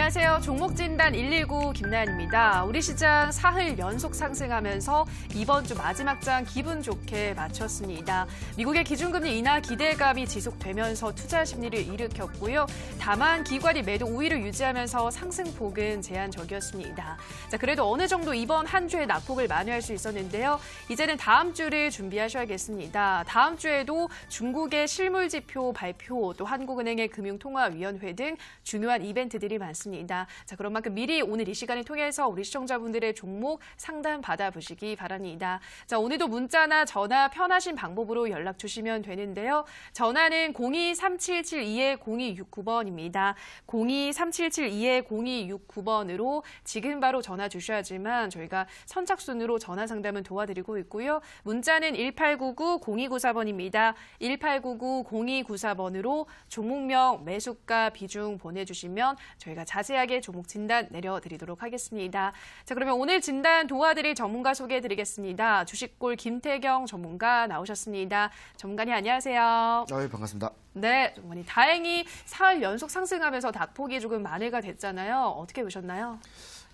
안녕하세요. 종목진단 119 김나연입니다. 우리 시장 사흘 연속 상승하면서 이번 주 마지막 장 기분 좋게 마쳤습니다. 미국의 기준금리 인하 기대감이 지속되면서 투자 심리를 일으켰고요. 다만 기관이 매도 우위를 유지하면서 상승폭은 제한적이었습니다. 자, 그래도 어느 정도 이번 한 주의 낙폭을 만회할 수 있었는데요. 이제는 다음 주를 준비하셔야겠습니다. 다음 주에도 중국의 실물지표 발표, 또 한국은행의 금융통화위원회 등 중요한 이벤트들이 많습니다. 자, 그런 만큼 미리 오늘 이 시간을 통해서 우리 시청자분들의 종목 상담 받아보시기 바랍니다. 자, 오늘도 문자나 전화 편하신 방법으로 연락 주시면 되는데요. 전화는 023772-0269번입니다. 023772-0269번으로 지금 바로 전화 주셔야지만 저희가 선착순으로 전화 상담은 도와드리고 있고요. 문자는 1899-0294번입니다. 1899-0294번으로 종목명, 매수가, 비중 보내주시면 저희가 자세하게 종목 진단 내려드리도록 하겠습니다. 자, 그러면 오늘 진단 도와드릴 전문가 소개해드리겠습니다. 주식골 김태경 전문가 나오셨습니다. 전문가님 안녕하세요. 네, 반갑습니다. 네, 전문가님 다행히 사흘 연속 상승하면서 낙폭이 조금 만회가 됐잖아요. 어떻게 보셨나요?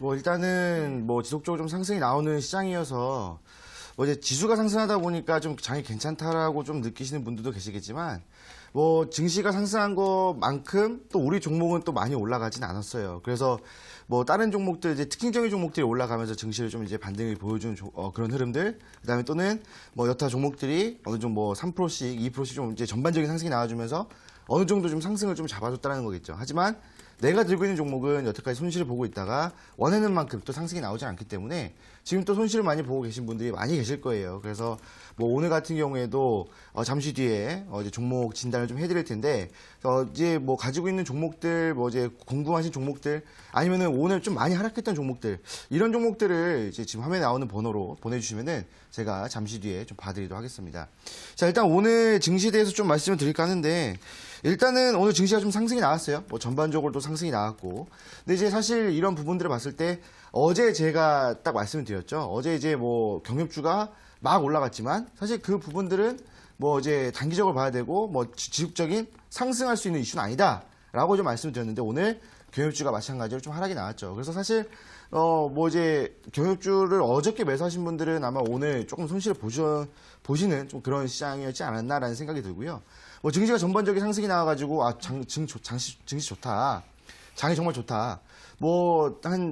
일단은 지속적으로 좀 상승이 나오는 시장이어서 이제 지수가 상승하다 보니까 좀 장이 괜찮다라고 좀 느끼시는 분들도 계시겠지만 증시가 상승한 것만큼 또 우리 종목은 또 많이 올라가진 않았어요. 그래서 다른 종목들 이제 특징적인 종목들이 올라가면서 증시를 좀 이제 반등을 보여주는 그런 흐름들, 그다음에 또는 여타 종목들이 어느 정도 3%씩, 2%씩 좀 이제 전반적인 상승이 나와주면서 어느 정도 좀 상승을 좀 잡아줬다는 거겠죠. 하지만 내가 들고 있는 종목은 여태까지 손실을 보고 있다가 원하는 만큼 또 상승이 나오지 않기 때문에 지금 또 손실을 많이 보고 계신 분들이 많이 계실 거예요. 그래서 오늘 같은 경우에도 잠시 뒤에 이제 종목 진단을 좀 해드릴 텐데 이제 가지고 있는 종목들, 이제 궁금하신 종목들, 아니면은 오늘 좀 많이 하락했던 종목들, 이런 종목들을 이제 지금 화면에 나오는 번호로 보내주시면은 제가 잠시 뒤에 좀 봐드리도록 하겠습니다. 자, 일단 오늘 증시에 대해서 좀 말씀을 드릴까 하는데, 일단은 오늘 증시가 좀 상승이 나왔어요. 전반적으로도 상승이 나왔고. 근데 이제 사실 이런 부분들을 봤을 때 어제 제가 딱 말씀을 드렸죠. 어제 이제 경협주가 막 올라갔지만 사실 그 부분들은 이제 단기적으로 봐야 되고 지속적인 상승할 수 있는 이슈는 아니다라고 좀 말씀을 드렸는데 오늘 경협주가 마찬가지로 좀 하락이 나왔죠. 그래서 사실 이제 경협주를 어저께 매수하신 분들은 아마 오늘 조금 손실을 보시는 좀 그런 시장이었지 않았나라는 생각이 들고요. 증시가 전반적인 상승이 나와가지고 증시 좋다. 장이 정말 좋다.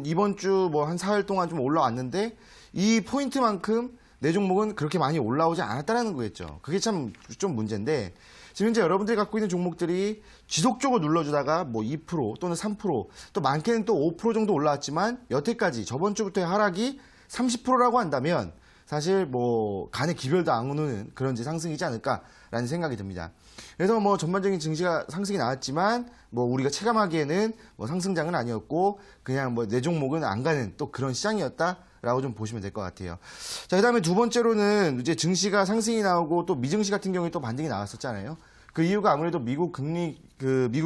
이번 주 한 사흘 동안 좀 올라왔는데 이 포인트만큼 내 종목은 그렇게 많이 올라오지 않았다라는 거겠죠. 그게 참 좀 문제인데 지금 현재 여러분들이 갖고 있는 종목들이 지속적으로 눌러주다가 2% 또는 3% 또 많게는 또 5% 정도 올라왔지만 여태까지 저번 주부터의 하락이 30%라고 한다면 사실 간의 기별도 안 오는 그런 상승이지 않을까라는 생각이 듭니다. 그래서 전반적인 증시가 상승이 나왔지만 우리가 체감하기에는 상승장은 아니었고 그냥 내 종목은 안 가는 또 그런 시장이었다라고 좀 보시면 될 것 같아요. 자, 그다음에 두 번째로는 이제 증시가 상승이 나오고 또 미증시 같은 경우에 또 반등이 나왔었잖아요. 그 이유가 아무래도 미국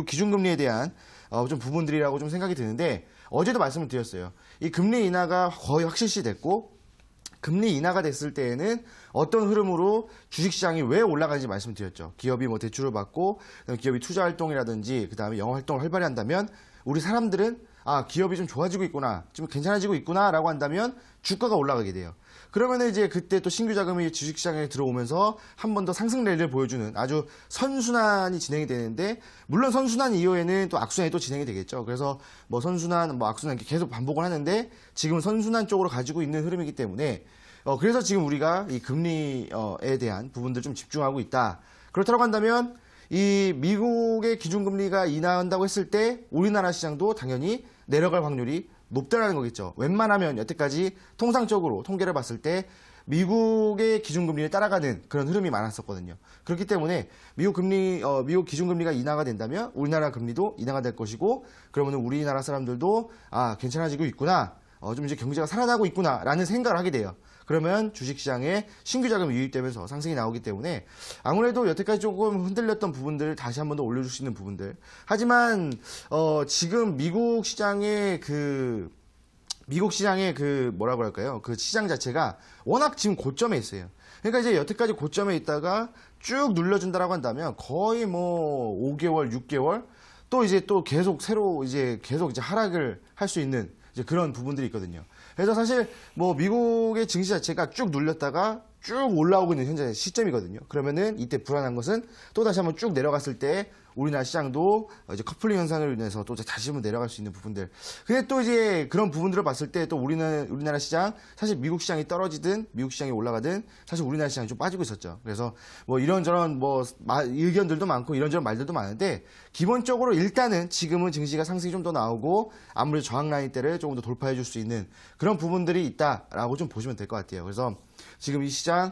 기준금리에 대한 좀 부분들이라고 좀 생각이 드는데 어제도 말씀을 드렸어요. 이 금리 인하가 거의 확실시 됐고 금리 인하가 됐을 때에는 어떤 흐름으로 주식시장이 왜 올라가는지 말씀드렸죠. 기업이 대출을 받고 기업이 투자활동이라든지 그다음에 영어활동을 활발히 한다면 우리 사람들은 기업이 좀 좋아지고 있구나, 좀 괜찮아지고 있구나라고 한다면 주가가 올라가게 돼요. 그러면 이제 그때 또 신규 자금이 주식시장에 들어오면서 한 번 더 상승 랠리를 보여주는 아주 선순환이 진행이 되는데 물론 선순환 이후에는 또 악순환이 또 진행이 되겠죠. 그래서 선순환, 악순환 이렇게 계속 반복을 하는데 지금은 선순환 쪽으로 가지고 있는 흐름이기 때문에 그래서 지금 우리가 이 금리에 대한 부분들 좀 집중하고 있다. 그렇다고 한다면 이 미국의 기준금리가 인하한다고 했을 때 우리나라 시장도 당연히 내려갈 확률이 높다라는 거겠죠. 웬만하면 여태까지 통상적으로 통계를 봤을 때 미국의 기준금리를 따라가는 그런 흐름이 많았었거든요. 그렇기 때문에 미국 기준금리가 인하가 된다면 우리나라 금리도 인하가 될 것이고 그러면 우리나라 사람들도 괜찮아지고 있구나, 좀 이제 경제가 살아나고 있구나라는 생각을 하게 돼요. 그러면 주식시장에 신규 자금이 유입되면서 상승이 나오기 때문에 아무래도 여태까지 조금 흔들렸던 부분들을 다시 한 번 더 올려줄 수 있는 부분들. 하지만 지금 미국 시장의 그 뭐라고 할까요? 그 시장 자체가 워낙 지금 고점에 있어요. 그러니까 이제 여태까지 고점에 있다가 쭉 눌러준다라고 한다면 거의 5개월, 6개월 또 이제 또 계속 새로 이제 계속 이제 하락을 할 수 있는 이제 그런 부분들이 있거든요. 그래서 사실 뭐 미국의 증시 자체가 쭉 눌렸다가 쭉 올라오고 있는 현재 시점이거든요. 그러면은 이때 불안한 것은 또 다시 한번 쭉 내려갔을 때 우리나라 시장도 이제 커플링 현상을 인해서 또 다시 한번 내려갈 수 있는 부분들. 근데 또 이제 그런 부분들을 봤을 때 또 우리나라 시장, 사실 미국 시장이 떨어지든 미국 시장이 올라가든 사실 우리나라 시장이 좀 빠지고 있었죠. 그래서 뭐 이런저런 뭐 의견들도 많고 이런저런 말들도 많은데 기본적으로 일단은 지금은 증시가 상승이 좀 더 나오고 아무래도 저항 라인대를 조금 더 돌파해 줄 수 있는 그런 부분들이 있다라고 좀 보시면 될 것 같아요. 그래서 지금 이 시장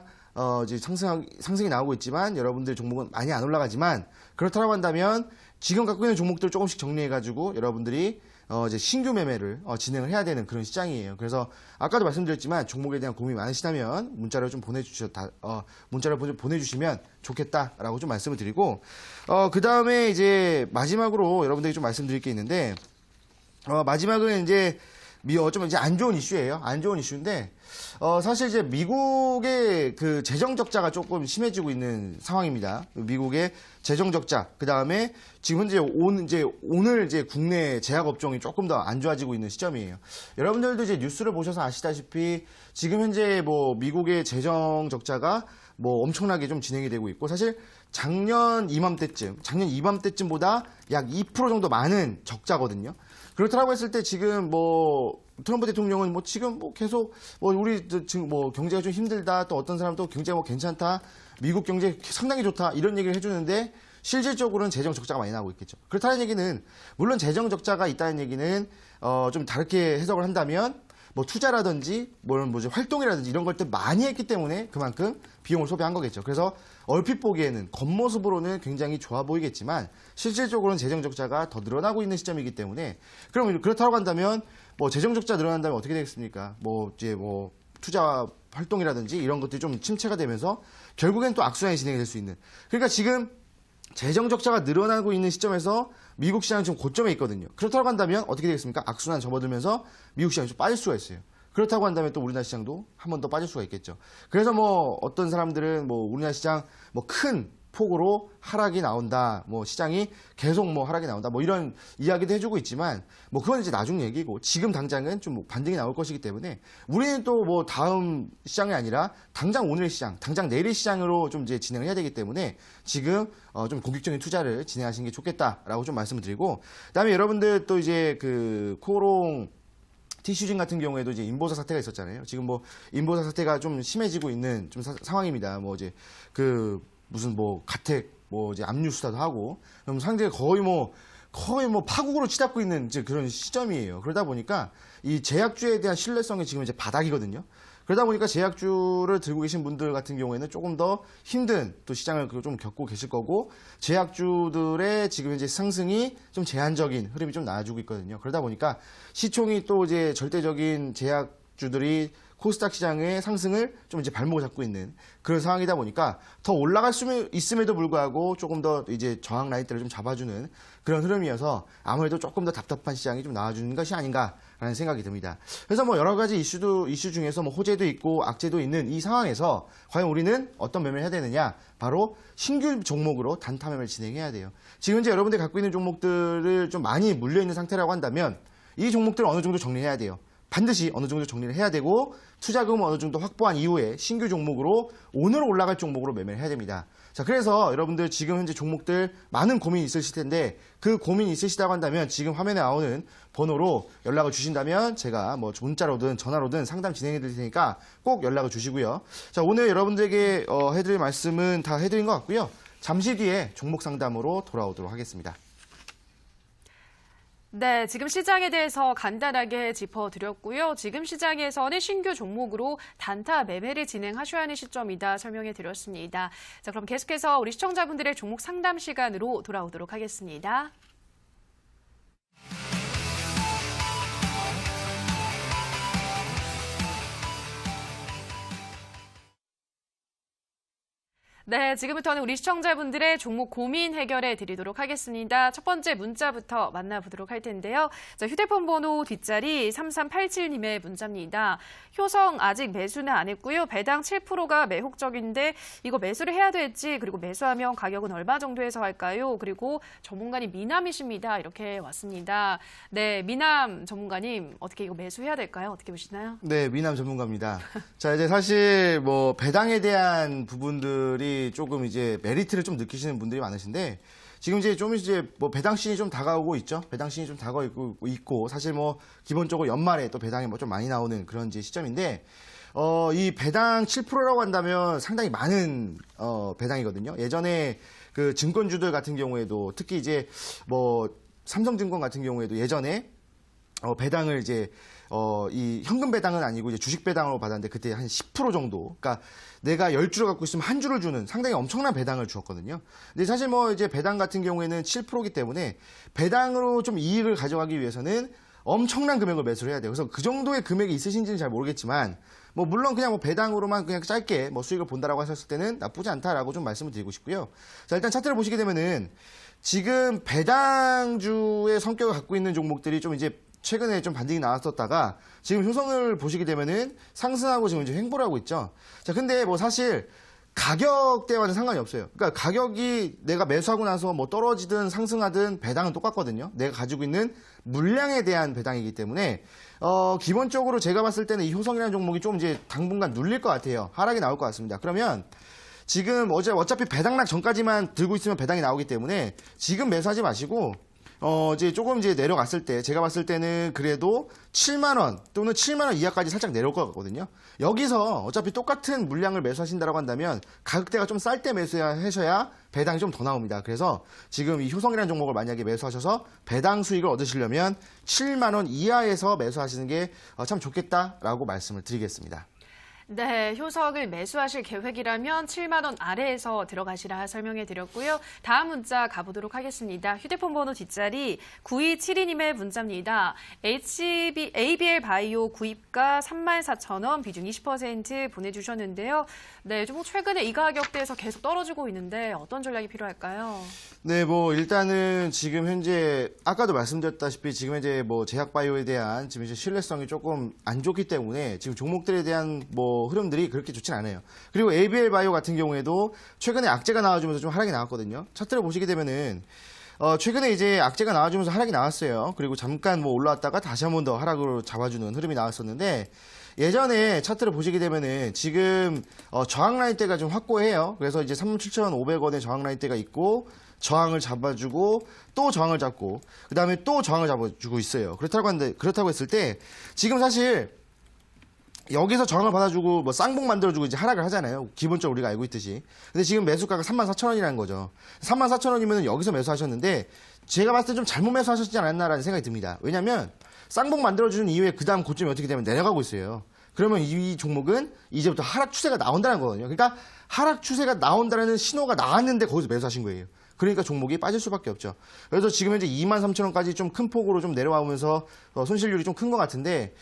이제 상승이 나오고 있지만 여러분들 종목은 많이 안 올라가지만 그렇다고 한다면 지금 갖고 있는 종목들 조금씩 정리해가지고 여러분들이 이제 신규 매매를 진행을 해야 되는 그런 시장이에요. 그래서 아까도 말씀드렸지만 종목에 대한 고민이 많으시다면 문자를 좀 보내주시면 좋겠다라고 좀 말씀을 드리고 그 다음에 이제 마지막으로 여러분들에게 좀 말씀드릴 게 있는데 마지막은 이제 좀 이제 안 좋은 이슈예요. 안 좋은 이슈인데 사실 이제 미국의 그 재정 적자가 조금 심해지고 있는 상황입니다. 미국의 재정 적자, 그 다음에 지금 현재 오늘 이제 국내 제약 업종이 조금 더 안 좋아지고 있는 시점이에요. 여러분들도 이제 뉴스를 보셔서 아시다시피 지금 현재 뭐 미국의 재정 적자가 뭐 엄청나게 좀 진행이 되고 있고 사실 작년 이맘때쯤보다 약 2% 정도 많은 적자거든요. 그렇다고 했을 때 지금 뭐 트럼프 대통령은 뭐 지금 뭐 계속 뭐 우리 지금 뭐 경제가 좀 힘들다, 또 어떤 사람도 경제가 뭐 괜찮다, 미국 경제 상당히 좋다 이런 얘기를 해주는데 실질적으로는 재정 적자가 많이 나오고 있겠죠. 그렇다는 얘기는 물론 재정 적자가 있다는 얘기는 좀 다르게 해석을 한다면 뭐 투자라든지 활동이라든지 이런 것들 많이 했기 때문에 그만큼 비용을 소비한 거겠죠. 그래서 얼핏 보기에는 겉모습으로는 굉장히 좋아 보이겠지만 실질적으로는 재정 적자가 더 늘어나고 있는 시점이기 때문에 그럼 그렇다고 한다면 뭐 재정 적자 늘어난다면 어떻게 되겠습니까? 뭐 이제 뭐 투자 활동이라든지 이런 것들이 좀 침체가 되면서 결국엔 또 악순환이 진행이 될 수 있는. 그러니까 지금 재정 적자가 늘어나고 있는 시점에서 미국 시장은 지금 고점에 있거든요. 그렇다고 한다면 어떻게 되겠습니까? 악순환 접어들면서 미국 시장이 좀 빠질 수가 있어요. 그렇다고 한다면 또 우리나라 시장도 한 번 더 빠질 수가 있겠죠. 그래서 뭐 어떤 사람들은 뭐 우리나라 시장 뭐 큰 폭으로 하락이 나온다, 뭐 시장이 계속 뭐 하락이 나온다, 뭐 이런 이야기도 해주고 있지만 뭐 그건 이제 나중 얘기고 지금 당장은 좀 반등이 나올 것이기 때문에 우리는 또 뭐 다음 시장이 아니라 당장 오늘의 시장, 당장 내일의 시장으로 좀 이제 진행을 해야 되기 때문에 지금 좀 공격적인 투자를 진행하시는 게 좋겠다라고 좀 말씀을 드리고 그다음에 여러분들 또 이제 그 코오롱 티슈진 같은 경우에도 이제 인보사 사태가 있었잖아요. 지금 뭐 인보사 사태가 좀 심해지고 있는 좀 상황입니다. 뭐 이제 그 무슨 뭐 가택 뭐 이제 압류 수사도 하고 그럼 상대가 거의 뭐 파국으로 치닫고 있는 이제 그런 시점이에요. 그러다 보니까 이 제약주에 대한 신뢰성이 지금 이제 바닥이거든요. 그러다 보니까 제약주를 들고 계신 분들 같은 경우에는 조금 더 힘든 또 시장을 좀 겪고 계실 거고 제약주들의 지금 현재 상승이 좀 제한적인 흐름이 좀 나와주고 있거든요. 그러다 보니까 시총이 또 이제 절대적인 제약주들이 코스닥 시장의 상승을 좀 이제 발목을 잡고 있는 그런 상황이다 보니까 더 올라갈 수 있음에도 불구하고 조금 더 이제 저항 라인대를 좀 잡아주는 그런 흐름이어서 아무래도 조금 더 답답한 시장이 좀 나와주는 것이 아닌가라는 생각이 듭니다. 그래서 뭐 여러 가지 이슈 중에서 뭐 호재도 있고 악재도 있는 이 상황에서 과연 우리는 어떤 매매를 해야 되느냐? 바로 신규 종목으로 단타 매매를 진행해야 돼요. 지금 현재 여러분들이 갖고 있는 종목들을 좀 많이 물려 있는 상태라고 한다면 이 종목들을 어느 정도 정리해야 돼요. 반드시 어느 정도 정리를 해야 되고 투자금을 어느 정도 확보한 이후에 신규 종목으로 오늘 올라갈 종목으로 매매를 해야 됩니다. 자, 그래서 여러분들 지금 현재 종목들 많은 고민이 있으실 텐데 그 고민이 있으시다고 한다면 지금 화면에 나오는 번호로 연락을 주신다면 제가 뭐 문자로든 전화로든 상담 진행해 드릴 테니까 꼭 연락을 주시고요. 자, 오늘 여러분들에게 해드릴 말씀은 다 해드린 것 같고요. 잠시 뒤에 종목 상담으로 돌아오도록 하겠습니다. 네, 지금 시장에 대해서 간단하게 짚어드렸고요. 지금 시장에서는 신규 종목으로 단타 매매를 진행하셔야 하는 시점이다 설명해 드렸습니다. 자, 그럼 계속해서 우리 시청자분들의 종목 상담 시간으로 돌아오도록 하겠습니다. 네, 지금부터는 우리 시청자분들의 종목 고민 해결해 드리도록 하겠습니다. 첫 번째 문자부터 만나보도록 할 텐데요. 자, 휴대폰 번호 뒷자리 3387님의 문자입니다. 효성 아직 매수는 안 했고요. 배당 7%가 매혹적인데 이거 매수를 해야 될지, 그리고 매수하면 가격은 얼마 정도에서 할까요? 그리고 전문가님 미남이십니다. 이렇게 왔습니다. 네, 미남 전문가님 어떻게 이거 매수해야 될까요? 어떻게 보시나요? 네, 미남 전문가입니다. 자, 이제 사실 뭐 배당에 대한 부분들이 조금 이제 메리트를 좀 느끼시는 분들이 많으신데 지금 이제 좀 이제 뭐 배당 시즌이 좀 다가오고 있죠. 배당 시즌이 좀 다가오고 있고 사실 뭐 기본적으로 연말에 또 배당이 뭐 좀 많이 나오는 그런 이제 시점인데 이 배당 7%라고 한다면 상당히 많은 배당이거든요. 예전에 그 증권주들 같은 경우에도 특히 이제 뭐 삼성증권 같은 경우에도 예전에 배당을 이제 이 현금 배당은 아니고 이제 주식 배당으로 받았는데 그때 한 10% 정도. 그러니까 내가 10주를 갖고 있으면 한 주를 주는 상당히 엄청난 배당을 주었거든요. 근데 사실 뭐 이제 배당 같은 경우에는 7%이기 때문에 배당으로 좀 이익을 가져가기 위해서는 엄청난 금액을 매수를 해야 돼요. 그래서 그 정도의 금액이 있으신지는 잘 모르겠지만 뭐 물론 그냥 뭐 배당으로만 그냥 짧게 뭐 수익을 본다라고 하셨을 때는 나쁘지 않다라고 좀 말씀을 드리고 싶고요. 자, 일단 차트를 보시게 되면은 지금 배당주의 성격을 갖고 있는 종목들이 좀 이제 최근에 좀 반등이 나왔었다가 지금 효성을 보시게 되면은 상승하고 지금 이제 횡보를 하고 있죠. 자, 근데 뭐 사실 가격대와는 상관이 없어요. 그러니까 가격이 내가 매수하고 나서 뭐 떨어지든 상승하든 배당은 똑같거든요. 내가 가지고 있는 물량에 대한 배당이기 때문에 기본적으로 제가 봤을 때는 이 효성이라는 종목이 좀 이제 당분간 눌릴 것 같아요. 하락이 나올 것 같습니다. 그러면 지금 어차피 배당락 전까지만 들고 있으면 배당이 나오기 때문에 지금 매수하지 마시고 이제 조금 이제 내려갔을 때, 제가 봤을 때는 그래도 7만원 또는 7만원 이하까지 살짝 내려올 것 같거든요. 여기서 어차피 똑같은 물량을 매수하신다고 한다면 가격대가 좀 쌀 때 매수하셔야 배당이 좀 더 나옵니다. 그래서 지금 이 효성이라는 종목을 만약에 매수하셔서 배당 수익을 얻으시려면 7만원 이하에서 매수하시는 게 참 좋겠다라고 말씀을 드리겠습니다. 네, 효석을 매수하실 계획이라면 7만 원 아래에서 들어가시라 설명해 드렸고요. 다음 문자 가보도록 하겠습니다. 휴대폰 번호 뒷자리 9272님의 문자입니다. ABL 바이오 구입가 34,000원, 비중 20% 보내주셨는데요. 네, 좀 최근에 이 가격대에서 계속 떨어지고 있는데 어떤 전략이 필요할까요? 네, 뭐 일단은 지금 현재 아까도 말씀드렸다시피 지금 현재 뭐 제약바이오에 대한 지금 이제 신뢰성이 조금 안 좋기 때문에 지금 종목들에 대한 뭐 흐름들이 그렇게 좋진 않아요. 그리고 ABL 바이오 같은 경우에도 최근에 악재가 나와주면서 좀 하락이 나왔거든요. 차트를 보시게 되면은 최근에 이제 악재가 나와주면서 하락이 나왔어요. 그리고 잠깐 뭐 올라왔다가 다시 한 번 더 하락으로 잡아주는 흐름이 나왔었는데 예전에 차트를 보시게 되면은 지금 저항 라인대가 좀 확고해요. 그래서 이제 37,500원의 저항 라인대가 있고 저항을 잡아주고 또 저항을 잡고 그 다음에 또 저항을 잡아주고 있어요. 그렇다고 했을 때 지금 사실 여기서 저항을 받아주고 뭐 쌍봉 만들어주고 이제 하락을 하잖아요. 기본적으로 우리가 알고 있듯이. 근데 지금 매수가가 34,000원이라는 거죠. 34,000원이면 여기서 매수하셨는데 제가 봤을 때 좀 잘못 매수하셨지 않았나라는 생각이 듭니다. 왜냐면 쌍봉 만들어주는 이후에 그 다음 고점이 어떻게 되면 내려가고 있어요. 그러면 이 종목은 이제부터 하락 추세가 나온다는 거거든요. 그러니까 하락 추세가 나온다는 신호가 나왔는데 거기서 매수하신 거예요. 그러니까 종목이 빠질 수밖에 없죠. 그래서 지금 현재 23,000원까지 좀 큰 폭으로 좀 내려오면서 손실률이 좀 큰 것 같은데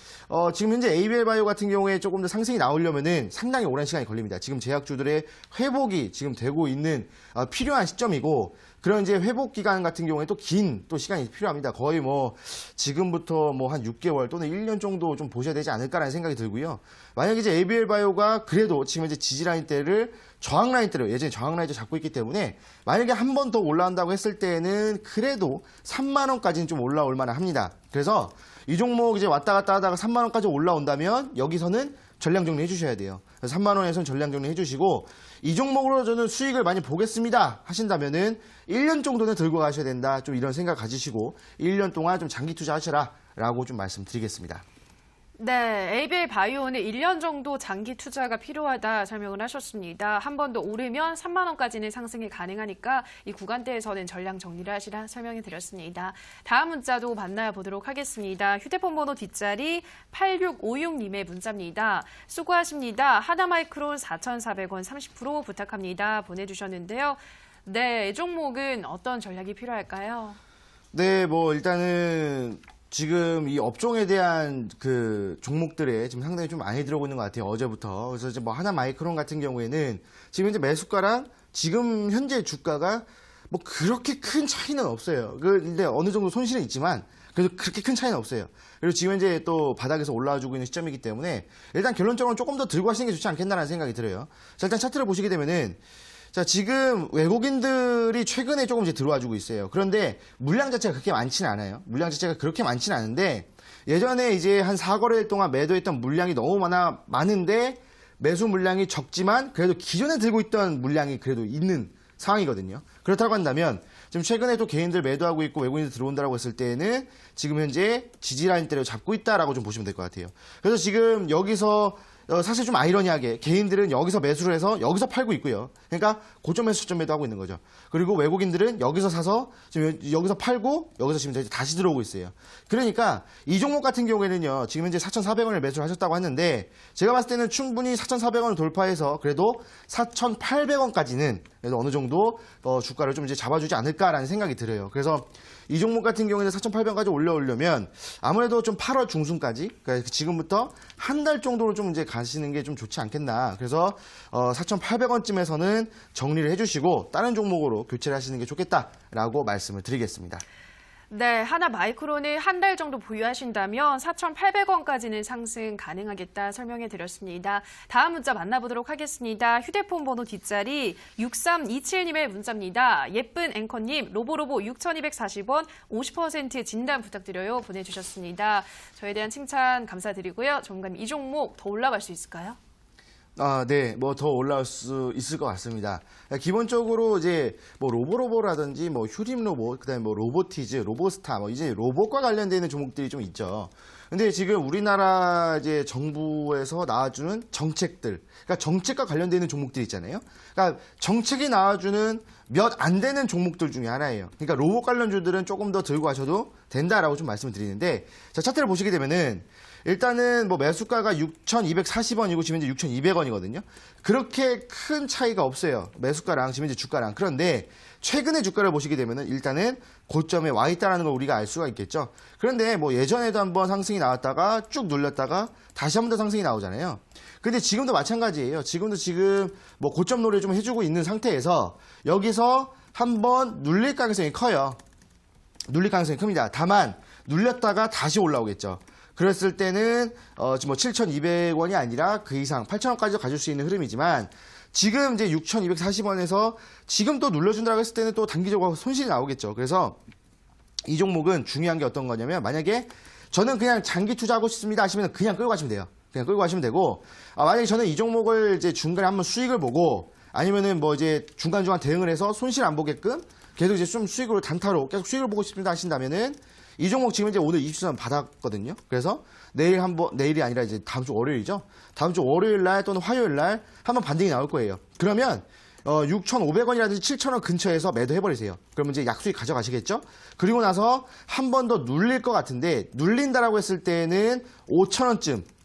지금 현재 ABL 바이오 같은 경우에 조금 더 상승이 나오려면은 상당히 오랜 시간이 걸립니다. 지금 제약주들의 회복이 지금 되고 있는 필요한 시점이고 그런 이제 회복 기간 같은 경우에 또 긴 또 시간이 필요합니다. 거의 뭐 지금부터 뭐 한 6개월 또는 1년 정도 좀 보셔야 되지 않을까라는 생각이 들고요. 만약에 이제 ABL 바이오가 그래도 지금 이제 지지 라인대를 저항 라인대로 예전에 저항 라인대 잡고 있기 때문에 만약에 한 번 더 올라온다고 했을 때는 그래도 3만 원까지는 좀 올라올 만은 합니다. 그래서 이 종목 이제 왔다 갔다 하다가 3만 원까지 올라온다면 여기서는 전량 정리해 주셔야 돼요. 그래서 3만 원에서는 전량 정리해 주시고 이 종목으로 저는 수익을 많이 보겠습니다 하신다면은 1년 정도는 들고 가셔야 된다. 좀 이런 생각 가지시고 1년 동안 좀 장기 투자하셔라라고 좀 말씀드리겠습니다. 네, ABL 바이오는 1년 정도 장기 투자가 필요하다 설명을 하셨습니다. 한 번 더 오르면 3만 원까지는 상승이 가능하니까 이 구간대에서는 전량 정리를 하시라 설명해 드렸습니다. 다음 문자도 만나보도록 하겠습니다. 휴대폰 번호 뒷자리 8656님의 문자입니다. 수고하십니다. 하나마이크론 4,400원 30% 부탁합니다. 보내주셨는데요. 네, 이 종목은 어떤 전략이 필요할까요? 네, 뭐 일단은 지금 이 업종에 대한 그 종목들에 지금 상당히 좀 많이 들어오고 있는 것 같아요. 어제부터. 그래서 이제 뭐 하나 마이크론 같은 경우에는 지금 현재 매수가랑 지금 현재 주가가 뭐 그렇게 큰 차이는 없어요. 근데 어느 정도 손실은 있지만 그래도 그렇게 큰 차이는 없어요. 그리고 지금 현재 또 바닥에서 올라와주고 있는 시점이기 때문에 일단 결론적으로 조금 더 들고 가시는 게 좋지 않겠나라는 생각이 들어요. 자, 일단 차트를 보시게 되면은 자, 지금 외국인들이 최근에 조금 이제 들어와주고 있어요. 그런데 물량 자체가 그렇게 많지는 않아요. 물량 자체가 그렇게 많지는 않은데 예전에 이제 한 4거래일 동안 매도했던 물량이 너무 많은데 매수 물량이 적지만 그래도 기존에 들고 있던 물량이 그래도 있는 상황이거든요. 그렇다고 한다면 지금 최근에 또 개인들 매도하고 있고 외국인들 들어온다라고 했을 때는 지금 현재 지지라인대로 잡고 있다라고 좀 보시면 될 것 같아요. 그래서 지금 여기서 사실 좀 아이러니하게 개인들은 여기서 매수를 해서 여기서 팔고 있고요. 그러니까 고점 매수 저점 매도하고 있는 거죠. 그리고 외국인들은 여기서 사서 지금 여기서 팔고 여기서 지금 이제 다시 들어오고 있어요. 그러니까 이 종목 같은 경우에는요. 지금 현재 4,400원을 매수를 하셨다고 하는데 제가 봤을 때는 충분히 4,400원을 돌파해서 그래도 4,800원까지는 그래도 어느 정도 주가를 좀 이제 잡아주지 않을까라는 생각이 들어요. 그래서 이 종목 같은 경우에는 4,800원까지 올려오려면 아무래도 좀 8월 중순까지 그러니까 지금부터 한 달 정도로 좀 이제 가시는 게 좀 좋지 않겠나. 그래서 4,800원쯤에서는 정리를 해주시고 다른 종목으로 교체를 하시는 게 좋겠다라고 말씀을 드리겠습니다. 네, 하나 마이크론을 한 달 정도 보유하신다면 4,800원까지는 상승 가능하겠다 설명해 드렸습니다. 다음 문자 만나보도록 하겠습니다. 휴대폰 번호 뒷자리 6327님의 문자입니다. 예쁜 앵커님, 로보로보 6,240원 50% 진단 부탁드려요 보내주셨습니다. 저에 대한 칭찬 감사드리고요. 전문가님, 이 종목 더 올라갈 수 있을까요? 네, 뭐 더 올라올 수 있을 것 같습니다. 기본적으로 이제 뭐 로보라든지 뭐 휴림 로봇, 그다음에 뭐 로보티즈, 로보스타, 뭐 이제 로봇과 관련되어 있는 종목들이 좀 있죠. 근데 지금 우리나라 이제 정부에서 나와주는 정책들, 그러니까 정책과 관련되어 있는 종목들이 있잖아요. 그러니까 정책이 나와주는 몇 안 되는 종목들 중에 하나예요. 그러니까 로봇 관련주들은 조금 더 들고 가셔도 된다라고 좀 말씀을 드리는데, 자, 차트를 보시게 되면은 일단은 뭐 매수가가 6,240원이고 지금 현재 6,200원이거든요. 그렇게 큰 차이가 없어요. 매수가랑 지금 현재 주가랑. 그런데 최근의 주가를 보시게 되면은 일단은 고점에 와 있다라는 걸 우리가 알 수가 있겠죠. 그런데 뭐 예전에도 한번 상승이 나왔다가 쭉 눌렸다가 다시 한 번 더 상승이 나오잖아요. 근데 지금도 마찬가지예요. 지금도 지금 뭐 고점 노래 좀 해주고 있는 상태에서 여기서 한번 눌릴 가능성이 커요. 눌릴 가능성이 큽니다. 다만 눌렸다가 다시 올라오겠죠. 그랬을 때는 지금 뭐 7,200원이 아니라 그 이상 8,000원까지도 가질 수 있는 흐름이지만 지금 이제 6,240원에서 지금 또 눌러준다고 했을 때는 또 단기적으로 손실이 나오겠죠. 그래서 이 종목은 중요한 게 어떤 거냐면 만약에 저는 그냥 장기 투자하고 싶습니다 하시면 그냥 끌고 가시면 돼요. 그냥 끌고 가시면 되고 만약에 저는 이 종목을 이제 중간에 한번 수익을 보고 아니면은 뭐 이제 중간중간 대응을 해서 손실 안 보게끔 계속 이제 좀 수익으로 단타로 계속 수익을 보고 싶습니다 하신다면은 이 종목 지금 이제 오늘 20주선 받았거든요. 그래서 내일이 아니라 이제 다음 주 월요일이죠. 다음 주 월요일 날 또는 화요일 날 한번 반등이 나올 거예요. 그러면 6,500원이라든지 7,000원 근처에서 매도해버리세요. 그러면 이제 약수익 가져가시겠죠? 그리고 나서 한 번 더 눌릴 것 같은데 눌린다라고 했을 때는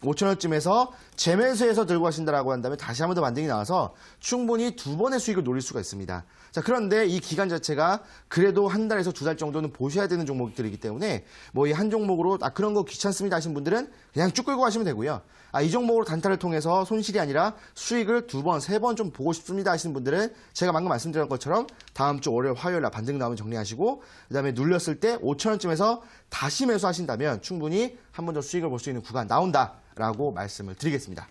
5,000원쯤에서 재매수해서 들고 가신다라고 한다면 다시 한 번 더 반등이 나와서 충분히 두 번의 수익을 노릴 수가 있습니다. 자, 그런데 이 기간 자체가 그래도 한 달에서 두 달 정도는 보셔야 되는 종목들이기 때문에 뭐 이 한 종목으로 그런 거 귀찮습니다 하신 분들은 그냥 쭉 끌고 가시면 되고요. 이 종목으로 단타를 통해서 손실이 아니라 수익을 두 번, 세 번 좀 보고 싶습니다 하시는 분들은 제가 방금 말씀드린 것처럼 다음 주 월요일, 화요일 날 반등 나오면 정리하시고 그다음에 눌렸을 때 5,000원쯤에서 다시 매수하신다면 충분히 한 번 더 수익을 볼 수 있는 구간 나온다라고 말씀을 드리겠습니다.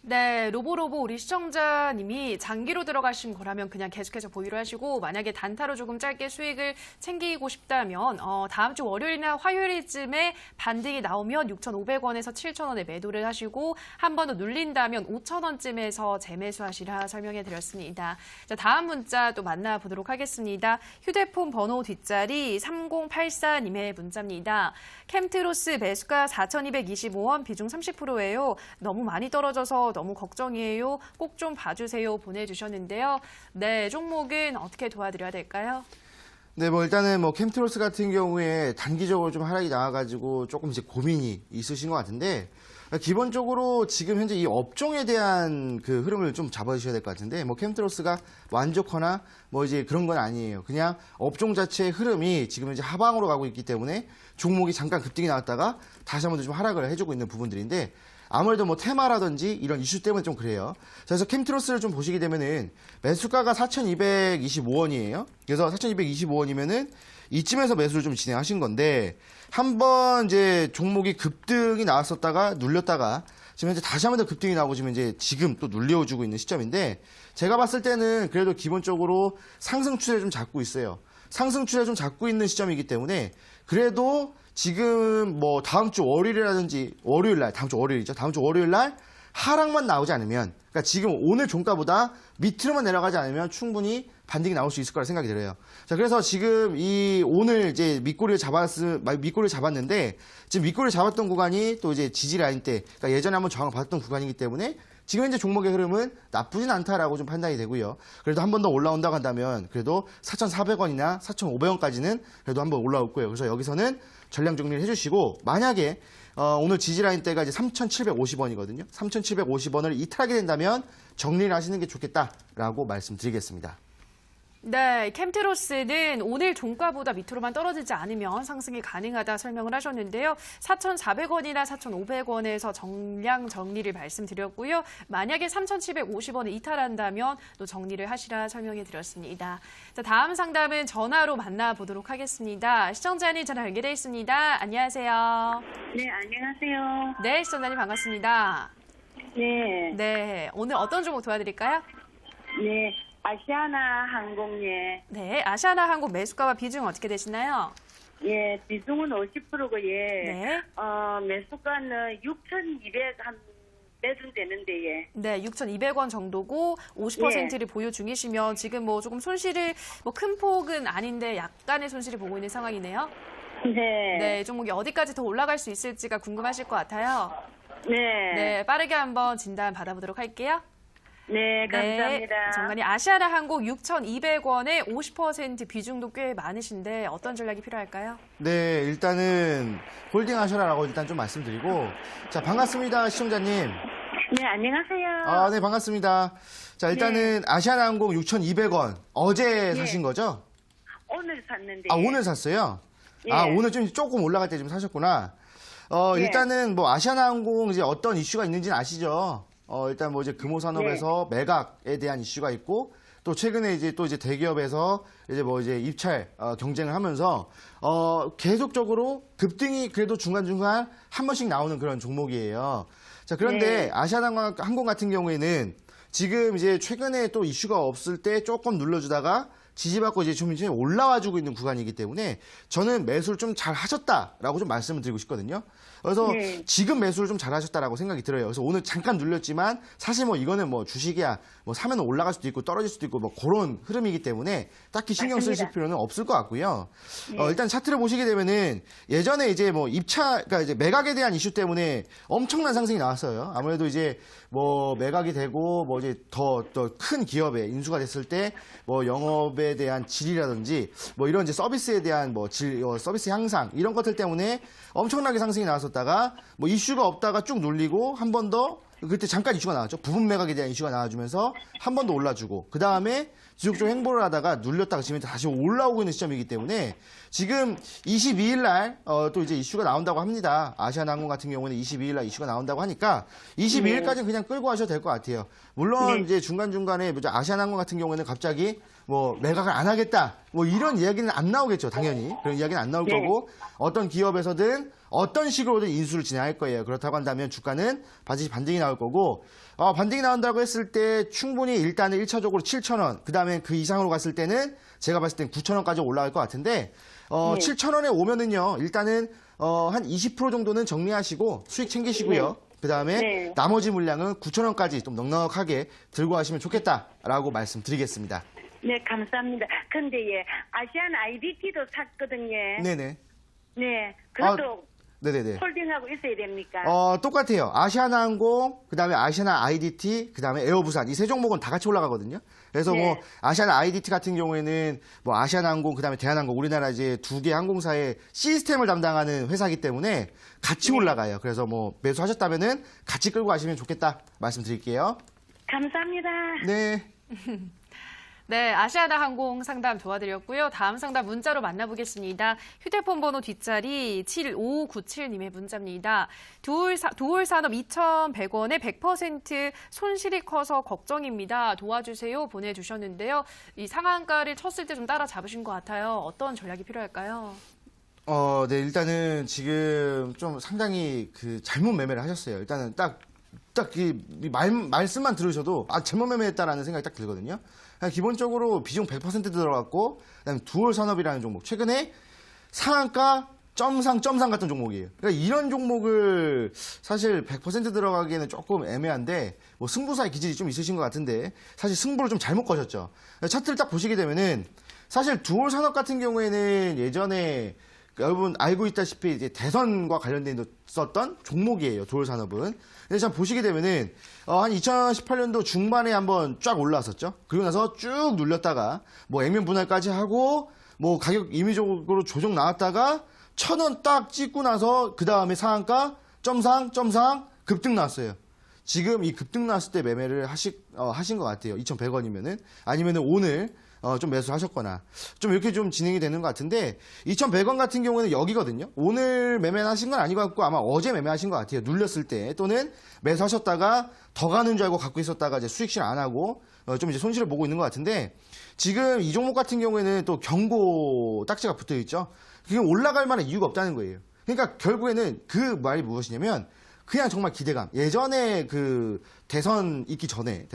네, 로보로보 우리 시청자님이 장기로 들어가신 거라면 그냥 계속해서 보유를 하시고 만약에 단타로 조금 짧게 수익을 챙기고 싶다면 다음 주 월요일이나 화요일쯤에 반등이 나오면 6,500원에서 7,000원에 매도를 하시고 한 번 더 눌린다면 5,000원쯤에서 재매수하시라 설명해 드렸습니다. 자, 다음 문자 또 만나보도록 하겠습니다. 휴대폰 번호 뒷자리 3084님의 문자입니다. 캠트로스 매수가 4,225원 비중 30%예요. 너무 많이 떨어져서 너무 걱정이에요. 꼭 좀 봐주세요 보내주셨는데요. 네, 종목은 어떻게 도와드려야 될까요? 네, 뭐 일단은 뭐 캠트로스 같은 경우에 단기적으로 좀 하락이 나와가지고 조금 이제 고민이 있으신 것 같은데 기본적으로 지금 현재 이 업종에 대한 그 흐름을 좀 잡아주셔야 될 것 같은데, 뭐 캠트로스가 완 좋거나 뭐 이제 그런 건 아니에요. 그냥 업종 자체의 흐름이 지금 이제 하방으로 가고 있기 때문에 종목이 잠깐 급등이 나왔다가 다시 한번 좀 하락을 해주고 있는 부분들인데, 아무래도 뭐 테마라든지 이런 이슈 때문에 좀 그래요. 그래서 캠트로스를 좀 보시게 되면은 매수가가 4,225원이에요. 그래서 4,225원이면은 이쯤에서 매수를 좀 진행하신 건데, 한번 이제 종목이 급등이 나왔었다가 눌렸다가 지금 현재 다시 한번 더 급등이 나오고 지금 또 눌려주고 있는 시점인데, 제가 봤을 때는 그래도 기본적으로 상승 추세를 좀 잡고 있어요. 상승 추세를 좀 잡고 있는 시점이기 때문에 그래도 지금 뭐 다음 주 월요일이라든지 다음 주 월요일이죠. 다음 주 월요일 날 하락만 나오지 않으면, 그러니까 지금 오늘 종가보다 밑으로만 내려가지 않으면 충분히 반등이 나올 수 있을 거라 생각이 들어요. 자, 그래서 지금 오늘 이제 밑꼬리를 잡았는데, 지금 밑꼬리를 잡았던 구간이 또 이제 지지 라인 때, 그러니까 예전에 한번 저항을 받았던 구간이기 때문에 지금 현재 종목의 흐름은 나쁘진 않다라고 좀 판단이 되고요. 그래도 한 번 더 올라온다고 한다면 그래도 4,400원이나 4,500원까지는 그래도 한번 올라올 거예요. 그래서 여기서는 전량 정리를 해주시고, 만약에 오늘 지지라인 때가 이제 3,750원이거든요. 3,750원을 이탈하게 된다면 정리를 하시는 게 좋겠다라고 말씀드리겠습니다. 네, 캠트로스는 오늘 종가보다 밑으로만 떨어지지 않으면 상승이 가능하다 설명을 하셨는데요. 4,400원이나 4,500원에서 정량 정리를 말씀드렸고요. 만약에 3,750원을 이탈한다면 또 정리를 하시라 설명해 드렸습니다. 자, 다음 상담은 전화로 만나보도록 하겠습니다. 시청자님 전화 연결돼 있습니다. 안녕하세요. 네, 안녕하세요. 네, 시청자님 반갑습니다. 네, 네, 오늘 어떤 종목 도와드릴까요? 네, 아시아나 항공예. 네, 아시아나항공 매수가와 비중 어떻게 되시나요? 예, 비중은 50%고, 예. 네. 매수가는 6,200 한 매준 되는데, 예. 네, 6,200원 정도고 50%를 보유 중이시면 지금 뭐 조금 손실을 뭐 큰 폭은 아닌데 약간의 손실을 보고 있는 상황이네요. 네. 네, 종목이 어디까지 더 올라갈 수 있을지가 궁금하실 것 같아요. 네. 네, 빠르게 한번 진단 받아보도록 할게요. 네, 감사합니다. 네, 정관이 아시아나항공 6,200원에 50% 비중도 꽤 많으신데 어떤 전략이 필요할까요? 네, 일단은 홀딩 하셔라라고 일단 좀 말씀드리고, 자, 반갑습니다, 시청자님. 네, 안녕하세요. 아, 네, 반갑습니다. 자, 일단은 아시아나항공 6,200원 어제 사신 거죠? 오늘 샀는데. 아, 오늘 샀어요? 예. 아, 오늘 좀 조금 올라갈 때 좀 사셨구나. 예. 일단은 뭐 아시아나항공 이제 어떤 이슈가 있는지는 아시죠? 일단 뭐 이제 금호산업에서 매각에 대한 이슈가 있고, 또 최근에 이제 대기업에서 이제 뭐 이제 입찰 경쟁을 하면서 계속적으로 급등이 그래도 중간중간 한 번씩 나오는 그런 종목이에요. 자, 그런데 네. 아시아나항공 같은 경우에는 지금 이제 최근에 또 이슈가 없을 때 조금 눌러주다가 지지받고 이제 좀 올라와주고 있는 구간이기 때문에 저는 매수를 좀 잘 하셨다라고 좀 말씀을 드리고 싶거든요. 그래서 네. 지금 매수를 좀 잘 하셨다라고 생각이 들어요. 그래서 오늘 잠깐 눌렸지만 사실 뭐 이거는 뭐 주식이야 뭐 사면 올라갈 수도 있고 떨어질 수도 있고 뭐 그런 흐름이기 때문에 딱히 신경 쓰실 맞습니다. 필요는 없을 것 같고요. 네. 일단 차트를 보시게 되면은 예전에 이제 뭐 그러니까 이제 매각에 대한 이슈 때문에 엄청난 상승이 나왔어요. 아무래도 이제 뭐 매각이 되고 뭐 이제 더 큰 기업에 인수가 됐을 때 뭐 영업에 대한 질이라든지 뭐 이런 이제 서비스에 대한 뭐 서비스 향상 이런 것들 때문에 엄청나게 상승이 나왔었다가 뭐 이슈가 없다가 쭉 눌리고 한 번 더 그때 잠깐 이슈가 나왔죠. 부분 매각에 대한 이슈가 나와주면서 한 번 더 올라주고 그 다음에 지속적으로 행보를 하다가 눌렸다가 지금 다시 올라오고 있는 시점이기 때문에 지금 22일 날 또 이제 이슈가 나온다고 합니다. 아시아나항공 같은 경우는 22일 날 이슈가 나온다고 하니까 22일까지는 그냥 끌고 하셔도 될 것 같아요. 물론 네. 이제 중간중간에 아시아나항공 같은 경우에는 갑자기 뭐 매각을 안 하겠다 뭐 이런 이야기는 안 나오겠죠. 당연히 그런 이야기는 안 나올 네. 거고 어떤 기업에서든 어떤 식으로든 인수를 진행할 거예요. 그렇다고 한다면 주가는 반등이 나올 거고 반등이 나온다고 했을 때 충분히 일단은 1차적으로 7,000원 그 다음에 그 이상으로 갔을 때는 제가 봤을 땐 9,000원까지 올라갈 것 같은데 7,000원에 오면은요 일단은 한 20% 정도는 정리하시고 수익 챙기시고요. 그 다음에 네. 나머지 물량은 9,000원까지 좀 넉넉하게 들고 가시면 좋겠다라고 말씀드리겠습니다. 네, 감사합니다. 근데 예, 아시안 IDT도 샀거든요. 네네. 네, 그래도 네네네. 홀딩하고 있어야 됩니까? 똑같아요. 아시아나항공, 그 다음에 아시아나 IDT, 그 다음에 에어부산. 이 세 종목은 다 같이 올라가거든요. 그래서 뭐, 네. 아시아나 IDT 같은 경우에는 뭐, 아시아나항공, 그 다음에 대한항공, 우리나라 이제 두 개 항공사의 시스템을 담당하는 회사이기 때문에 같이 네. 올라가요. 그래서 뭐, 매수하셨다면은 같이 끌고 가시면 좋겠다 말씀드릴게요. 감사합니다. 네. 네, 아시아나 항공 상담 도와드렸고요. 다음 상담 문자로 만나보겠습니다. 휴대폰 번호 뒷자리 7597님의 문자입니다. 도울산업 2,100원에 100% 손실이 커서 걱정입니다. 도와주세요 보내주셨는데요. 이 상한가를 쳤을 때 좀 따라잡으신 것 같아요. 어떤 전략이 필요할까요? 네, 일단은 지금 좀 상당히 그 잘못 매매를 하셨어요. 일단은 말씀만 들으셔도, 잘못 매매했다라는 생각이 딱 들거든요. 그냥 기본적으로 비중 100% 들어갔고, 그다음에 두얼 산업이라는 종목. 최근에 상한가 점상 같은 종목이에요. 그러니까 이런 종목을 사실 100% 들어가기에는 조금 애매한데, 뭐 승부사의 기질이 좀 있으신 것 같은데, 사실 승부를 좀 잘못 거셨죠. 차트를 딱 보시게 되면은, 사실 두얼 산업 같은 경우에는 예전에 여러분 알고 있다시피 이제 대선과 관련된 썼던 종목이에요. 두얼 산업은. 근데 참 보시게 되면은 한 2018년도 중반에 한번 쫙 올라왔었죠. 그리고 나서 쭉 눌렸다가 뭐 액면 분할까지 하고 뭐 가격 임의적으로 조정 나왔다가 1,000원 딱 찍고 나서 그 다음에 상한가 점상 급등 나왔어요. 지금 이 급등 나왔을 때 매매를 하신 것 같아요. 2,100원이면은 아니면은 오늘 좀 매수하셨거나 좀 이렇게 좀 진행이 되는 것 같은데 2,100원 같은 경우는 여기거든요. 오늘 매매하신 건 아닌 것 같고 아마 어제 매매하신 것 같아요. 눌렸을 때 또는 매수하셨다가 더 가는 줄 알고 갖고 있었다가 이제 수익 실현 안 하고 좀 이제 손실을 보고 있는 것 같은데 지금 이 종목 같은 경우에는 또 경고 딱지가 붙어 있죠. 그게 올라갈 만한 이유가 없다는 거예요. 그러니까 결국에는 그 말이 무엇이냐면 그냥 정말 기대감. 예전에 그 대선 있기 전에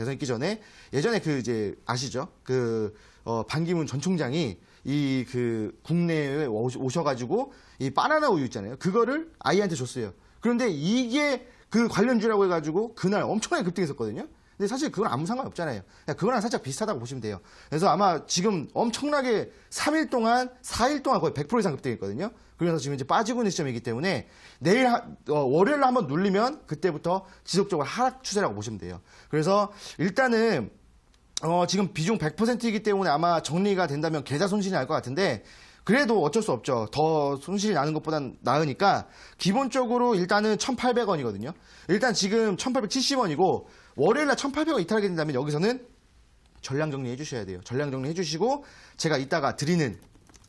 예전에 그 이제 아시죠? 반기문 전 총장이 이 그 국내에 오셔가지고 이 바나나 우유 있잖아요. 그거를 아이한테 줬어요. 그런데 이게 그 관련주라고 해가지고 그날 엄청나게 급등했었거든요. 근데 사실 그건 아무 상관 없잖아요. 그거랑 살짝 비슷하다고 보시면 돼요. 그래서 아마 지금 엄청나게 4일 동안 거의 100% 이상 급등했거든요. 그래서 지금 이제 빠지고 있는 시점이기 때문에 내일 월요일에 한번 눌리면 그때부터 지속적으로 하락 추세라고 보시면 돼요. 그래서 일단은 지금 비중 100%이기 때문에 아마 정리가 된다면 계좌 손실이 날 것 같은데 그래도 어쩔 수 없죠. 더 손실이 나는 것보단 나으니까 기본적으로 일단은 1,800원이거든요. 일단 지금 1,870원이고 월요일날 1,800원 이탈하게 된다면 여기서는 전량 정리해 주셔야 돼요. 전량 정리해 주시고 제가 이따가 드리는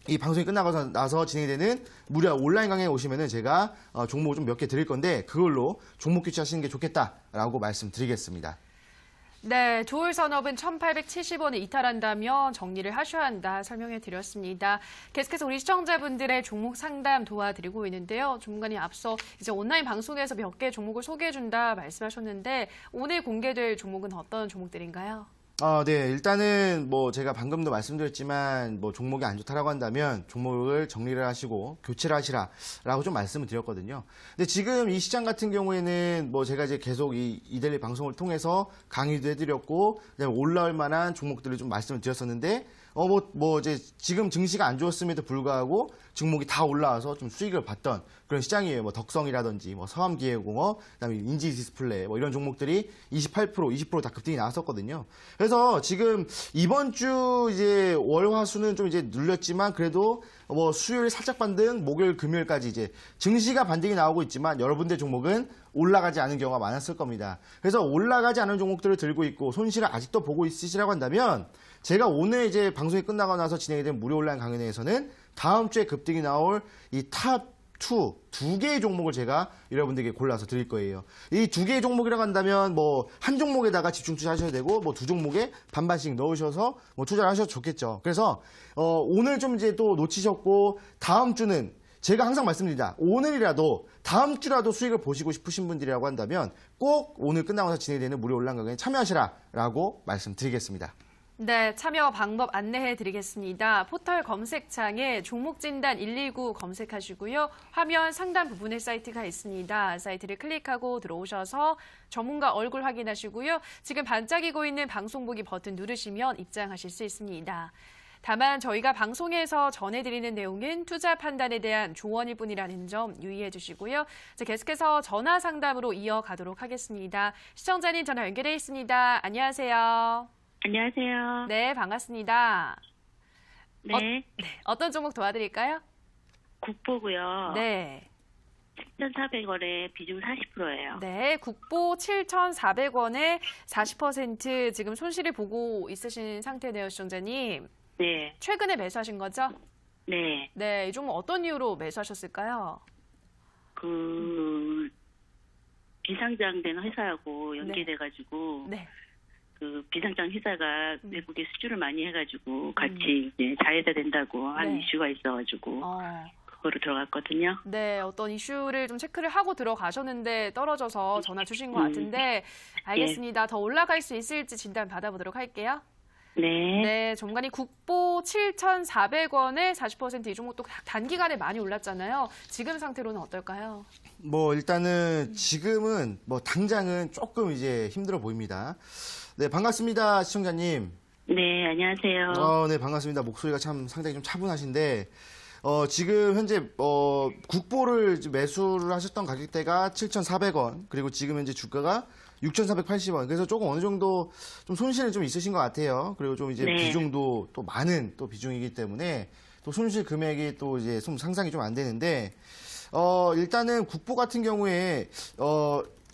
이 방송이 끝나고 나서 진행이 되는 무료 온라인 강의에 오시면은 제가 종목을 좀 몇 개 드릴 건데 그걸로 종목 교체하시는 게 좋겠다라고 말씀드리겠습니다. 네, 조울산업은 1,870원에 이탈한다면 정리를 하셔야 한다 설명해 드렸습니다. 계속해서 우리 시청자분들의 종목 상담 도와드리고 있는데요. 전문가님 앞서 이제 온라인 방송에서 몇 개 종목을 소개해 준다 말씀하셨는데 오늘 공개될 종목은 어떤 종목들인가요? 네. 일단은 뭐 제가 방금도 말씀드렸지만 뭐 종목이 안 좋다라고 한다면 종목을 정리를 하시고 교체를 하시라라고 좀 말씀을 드렸거든요. 근데 지금 이 시장 같은 경우에는 뭐 제가 이제 계속 이 이데일리 방송을 통해서 강의도 해드렸고 그다음에 올라올 만한 종목들을 좀 말씀을 드렸었는데 이제 지금 증시가 안 좋았음에도 불구하고 종목이 다 올라와서 좀 수익을 봤던 그런 시장이에요. 뭐 덕성이라든지 뭐 서암기계공업, 그다음에 인지디스플레이 뭐 이런 종목들이 28%, 20% 다 급등이 나왔었거든요. 그래서 지금 이번 주 이제 월화수는 좀 이제 눌렸지만 그래도 뭐 수요일 살짝 반등, 목요일 금요일까지 이제 증시가 반등이 나오고 있지만 여러분들 종목은 올라가지 않은 경우가 많았을 겁니다. 그래서 올라가지 않은 종목들을 들고 있고 손실을 아직도 보고 있으시라고 한다면 제가 오늘 이제 방송이 끝나고 나서 진행이 된 무료 온라인 강연회에서는 다음 주에 급등이 나올 이 탑 2 개의 종목을 제가 여러분들에게 골라서 드릴 거예요. 이 2개의 종목이라고 한다면 뭐 한 종목에다가 집중 투자하셔도 되고 뭐 2종목에 반반씩 넣으셔서 뭐 투자를 하셔도 좋겠죠. 그래서 오늘 좀 이제 또 놓치셨고 다음 주는 제가 항상 말씀드립니다. 오늘이라도 다음 주라도 수익을 보시고 싶으신 분들이라고 한다면 꼭 오늘 끝나고 나서 진행되는 무료 온라인 강연에 참여하시라라고 말씀드리겠습니다. 네, 참여 방법 안내해 드리겠습니다. 포털 검색창에 종목진단 119 검색하시고요. 화면 상단 부분에 사이트가 있습니다. 사이트를 클릭하고 들어오셔서 전문가 얼굴 확인하시고요. 지금 반짝이고 있는 방송 보기 버튼 누르시면 입장하실 수 있습니다. 다만 저희가 방송에서 전해드리는 내용은 투자 판단에 대한 조언일 뿐이라는 점 유의해 주시고요. 자, 계속해서 전화 상담으로 이어가도록 하겠습니다. 시청자님 전화 연결해 있습니다. 안녕하세요. 안녕하세요. 네, 반갑습니다. 네. 어떤 종목 도와드릴까요? 국보고요. 네. 7,400원에 비중 40%예요. 네, 국보 7,400원에 40% 지금 손실을 보고 있으신 상태네요, 시청자님. 네. 최근에 매수하신 거죠? 네. 네, 이 종목 어떤 이유로 매수하셨을까요? 비상장된 회사하고 연계돼가지고 네. 비상장 회사가 외국에 수주를 많이 해가지고 같이 이제 자회사 된다고 한 네. 이슈가 있어가지고 그거로 들어갔거든요. 네, 어떤 이슈를 좀 체크를 하고 들어가셨는데 떨어져서 전화 주신 것 같은데 알겠습니다. 더 올라갈 수 있을지 진단 받아보도록 할게요. 네. 네, 종간이 국보 7,400원에 40% 이 종목도 단기간에 많이 올랐잖아요. 지금 상태로는 어떨까요? 뭐 일단은 지금은 뭐 당장은 조금 이제 힘들어 보입니다. 네, 반갑습니다, 시청자님. 네, 안녕하세요. 네, 반갑습니다. 목소리가 참 상당히 좀 차분하신데, 지금 현재, 국보를 매수를 하셨던 가격대가 7,400원, 그리고 지금 현재 주가가 6,480원. 그래서 조금 어느 정도 좀 손실이 좀 있으신 것 같아요. 그리고 좀 이제 네. 비중도 또 많은 또 비중이기 때문에 또 손실 금액이 또 이제 좀 상상이 좀 안 되는데, 일단은 국보 같은 경우에,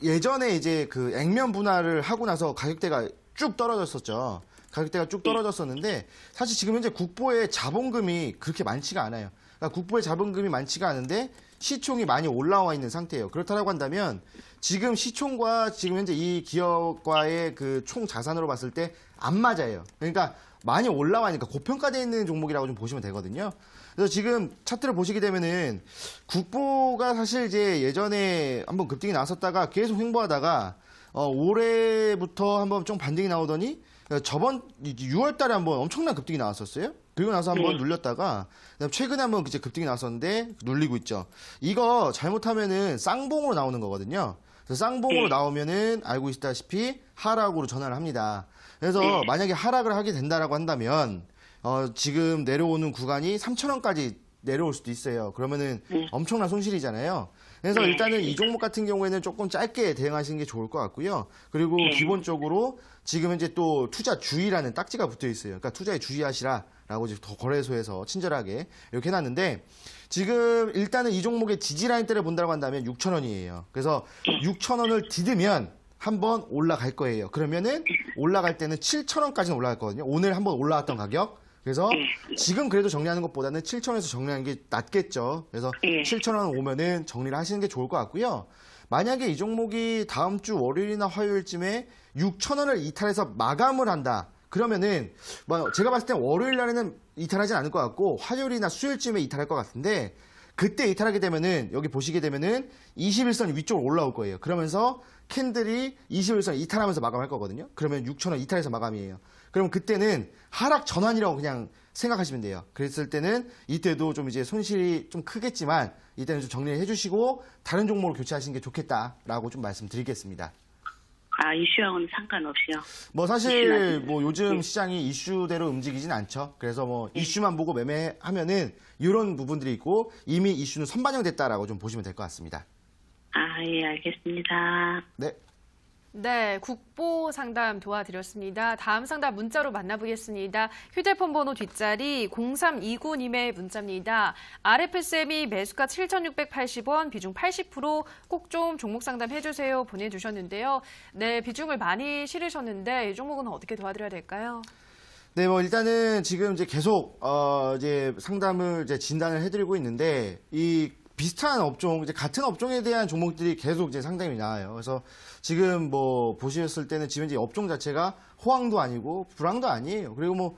예전에 이제 그 액면 분할을 하고 나서 가격대가 쭉 떨어졌었죠. 가격대가 쭉 떨어졌었는데 사실 지금 현재 국보의 자본금이 그렇게 많지가 않아요. 그러니까 국보의 자본금이 많지가 않은데 시총이 많이 올라와 있는 상태예요. 그렇다고 한다면 지금 시총과 지금 현재 이 기업과의 그 총 자산으로 봤을 때 안 맞아요. 그러니까 많이 올라와니까 고평가되어 있는 종목이라고 좀 보시면 되거든요. 그래서 지금 차트를 보시게 되면은 국보가 사실 이제 예전에 한번 급등이 나왔었다가 계속 횡보하다가 올해부터 한번 좀 반등이 나오더니 저번 6월 달에 한번 엄청난 급등이 나왔었어요. 그리고 나서 한번 눌렸다가 그다음 최근에 한번 이제 급등이 나왔었는데 눌리고 있죠. 이거 잘못하면은 쌍봉으로 나오는 거거든요. 그래서 쌍봉으로 나오면은 알고 있다시피 하락으로 전환을 합니다. 그래서 만약에 하락을 하게 된다라고 한다면 지금 내려오는 구간이 3,000원까지 내려올 수도 있어요. 그러면은 엄청난 손실이잖아요. 그래서 일단은 이 종목 같은 경우에는 조금 짧게 대응하시는 게 좋을 것 같고요. 그리고 기본적으로 지금 현재 또 투자 주의라는 딱지가 붙어 있어요. 그러니까 투자에 주의하시라라고 이제 더 거래소에서 친절하게 이렇게 해놨는데 지금 일단은 이 종목의 지지라인대를 본다고 한다면 6,000원이에요. 그래서 6,000원을 디디면 한번 올라갈 거예요. 그러면은 올라갈 때는 7,000원까지는 올라갈 거거든요. 오늘 한번 올라왔던 가격. 그래서 지금 그래도 정리하는 것보다는 7,000원에서 정리하는 게 낫겠죠. 그래서 7,000원 오면은 정리를 하시는 게 좋을 것 같고요. 만약에 이 종목이 다음 주 월요일이나 화요일쯤에 6,000원을 이탈해서 마감을 한다. 그러면은 뭐 제가 봤을 때 월요일 날에는 이탈하진 않을 것 같고 화요일이나 수요일쯤에 이탈할 것 같은데 그때 이탈하게 되면은 여기 보시게 되면은 21선 위쪽으로 올라올 거예요. 그러면서 캔들이 21선 이탈하면서 마감할 거거든요. 그러면 6,000원 이탈해서 마감이에요. 그럼 그때는 하락 전환이라고 그냥 생각하시면 돼요. 그랬을 때는 이때도 좀 이제 손실이 좀 크겠지만 이때는 좀 정리를 해주시고 다른 종목으로 교체하시는 게 좋겠다라고 좀 말씀드리겠습니다. 이슈하고는 상관없이요. 뭐 사실 뭐 요즘 시장이 이슈대로 움직이진 않죠. 그래서 뭐 이슈만 보고 매매하면은 이런 부분들이 있고 이미 이슈는 선반영됐다라고 좀 보시면 될 것 같습니다. 예, 알겠습니다. 네. 네, 국보 상담 도와드렸습니다. 다음 상담 문자로 만나보겠습니다. 휴대폰 번호 뒷자리 0329님의 문자입니다. RF쌤이 매수가 7,680원, 비중 80%, 꼭 좀 종목 상담 해주세요 보내주셨는데요. 네, 비중을 많이 실으셨는데 이 종목은 어떻게 도와드려야 될까요? 네, 뭐 일단은 지금 이제 계속 이제 상담을 이제 진단을 해드리고 있는데 이 비슷한 업종, 이제 같은 업종에 대한 종목들이 계속 이제 상당히 나와요. 그래서 지금 뭐 보셨을 때는 지금 이제 업종 자체가 호황도 아니고 불황도 아니에요. 그리고 뭐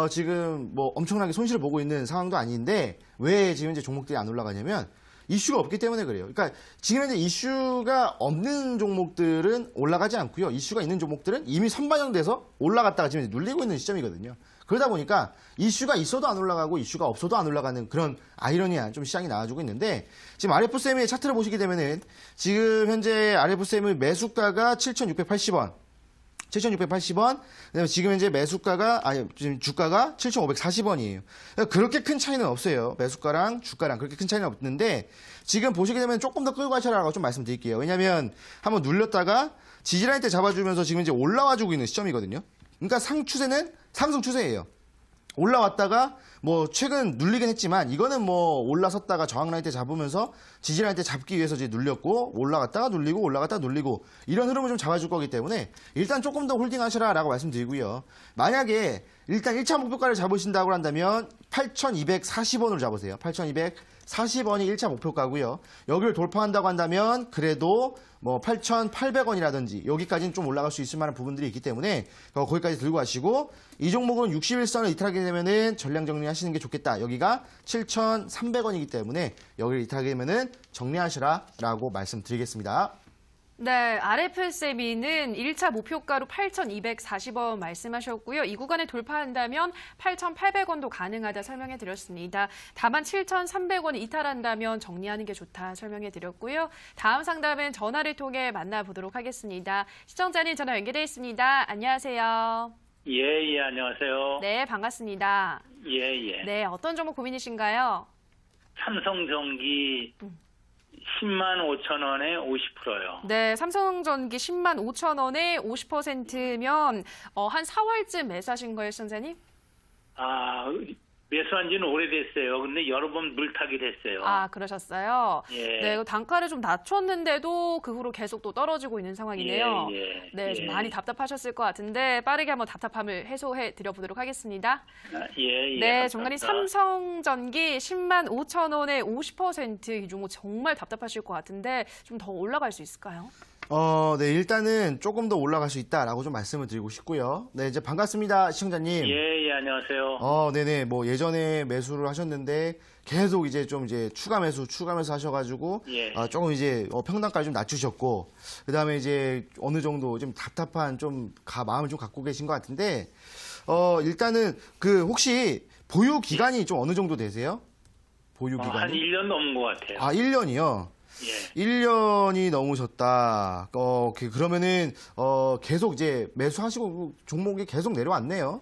지금 뭐 엄청나게 손실을 보고 있는 상황도 아닌데 왜 지금 이제 종목들이 안 올라가냐면 이슈가 없기 때문에 그래요. 그러니까 지금 현재 이슈가 없는 종목들은 올라가지 않고요. 이슈가 있는 종목들은 이미 선반영돼서 올라갔다가 지금 눌리고 있는 시점이거든요. 그러다 보니까 이슈가 있어도 안 올라가고 이슈가 없어도 안 올라가는 그런 아이러니한 좀 시장이 나와주고 있는데 지금 RF쌤의 차트를 보시게 되면은 지금 현재 RF쌤의 매수가가 7,680원 7,680원. 그다음에 지금 현재 지금 주가가 7,540원이에요. 그렇게 큰 차이는 없어요. 매수가랑 주가랑 그렇게 큰 차이는 없는데 지금 보시게 되면 조금 더 끌고 가셔라라고 좀 말씀드릴게요. 왜냐하면 한번 눌렸다가 지지라인 때 잡아주면서 지금 이제 올라와주고 있는 시점이거든요. 그러니까 추세는 상승 추세예요. 올라왔다가 뭐 최근 눌리긴 했지만 이거는 뭐 올라섰다가 저항 라인 때 잡으면서 지지라인 때 잡기 위해서 이제 눌렸고 올라갔다가 눌리고 올라갔다가 눌리고 이런 흐름을 좀 잡아줄 거기 때문에 일단 조금 더 홀딩 하시라라고 말씀드리고요. 만약에 일단 1차 목표가를 잡으신다고 한다면 8,240원으로 잡으세요. 8,240원이 1차 목표가고요. 여기를 돌파한다고 한다면 그래도 뭐 8,800원이라든지 여기까지는 좀 올라갈 수 있을 만한 부분들이 있기 때문에 거기까지 들고 가시고 이 종목은 61선을 이탈하게 되면은 전량 정리하시는 게 좋겠다. 여기가 7,300원이기 때문에 여기를 이탈하게 되면은 정리하시라라고 말씀드리겠습니다. 네, RF세미는 1차 목표가로 8,240원 말씀하셨고요. 이 구간에 돌파한다면 8,800원도 가능하다 설명해 드렸습니다. 다만 7,300원 이탈한다면 정리하는 게 좋다 설명해 드렸고요. 다음 상담은 전화를 통해 만나보도록 하겠습니다. 시청자님 전화 연결돼 있습니다. 안녕하세요. 예, 안녕하세요. 네, 반갑습니다. 예. 네, 어떤 종목 고민이신가요? 삼성전기 10만 5천 원에 50%요. 네, 삼성전기 10만 5천 원에 50%면 한 4월쯤 매수하신 거예요, 시청자님? 아, 매수한 지는 오래됐어요. 근데 여러 번 물타기 됐어요. 아, 그러셨어요? 예. 네, 단가를 좀 낮췄는데도 그 후로 계속 또 떨어지고 있는 상황이네요. 예. 네, 좀 많이 답답하셨을 것 같은데 빠르게 한번 답답함을 해소해 드려보도록 하겠습니다. 예. 네, 정관이 감사합니다. 삼성전기 10만 5천 원에 50%이 종목 정말 답답하실 것 같은데 좀 더 올라갈 수 있을까요? 네, 일단은 조금 더 올라갈 수 있다라고 좀 말씀을 드리고 싶고요. 네, 이제 반갑습니다, 시청자님. 예, 안녕하세요. 네네, 뭐 예전에 매수를 하셨는데 계속 이제 좀 이제 추가 매수 하셔가지고 예. 조금 이제 평단가를 좀 낮추셨고 그 다음에 이제 어느 정도 좀 답답한 마음을 좀 갖고 계신 것 같은데 일단은 혹시 보유 기간이 좀 어느 정도 되세요? 보유 기간이? 한 1년 넘은 것 같아요. 1년이요? 예. 1년이 넘으셨다. 그러면은, 계속 이제 매수하시고 종목이 계속 내려왔네요.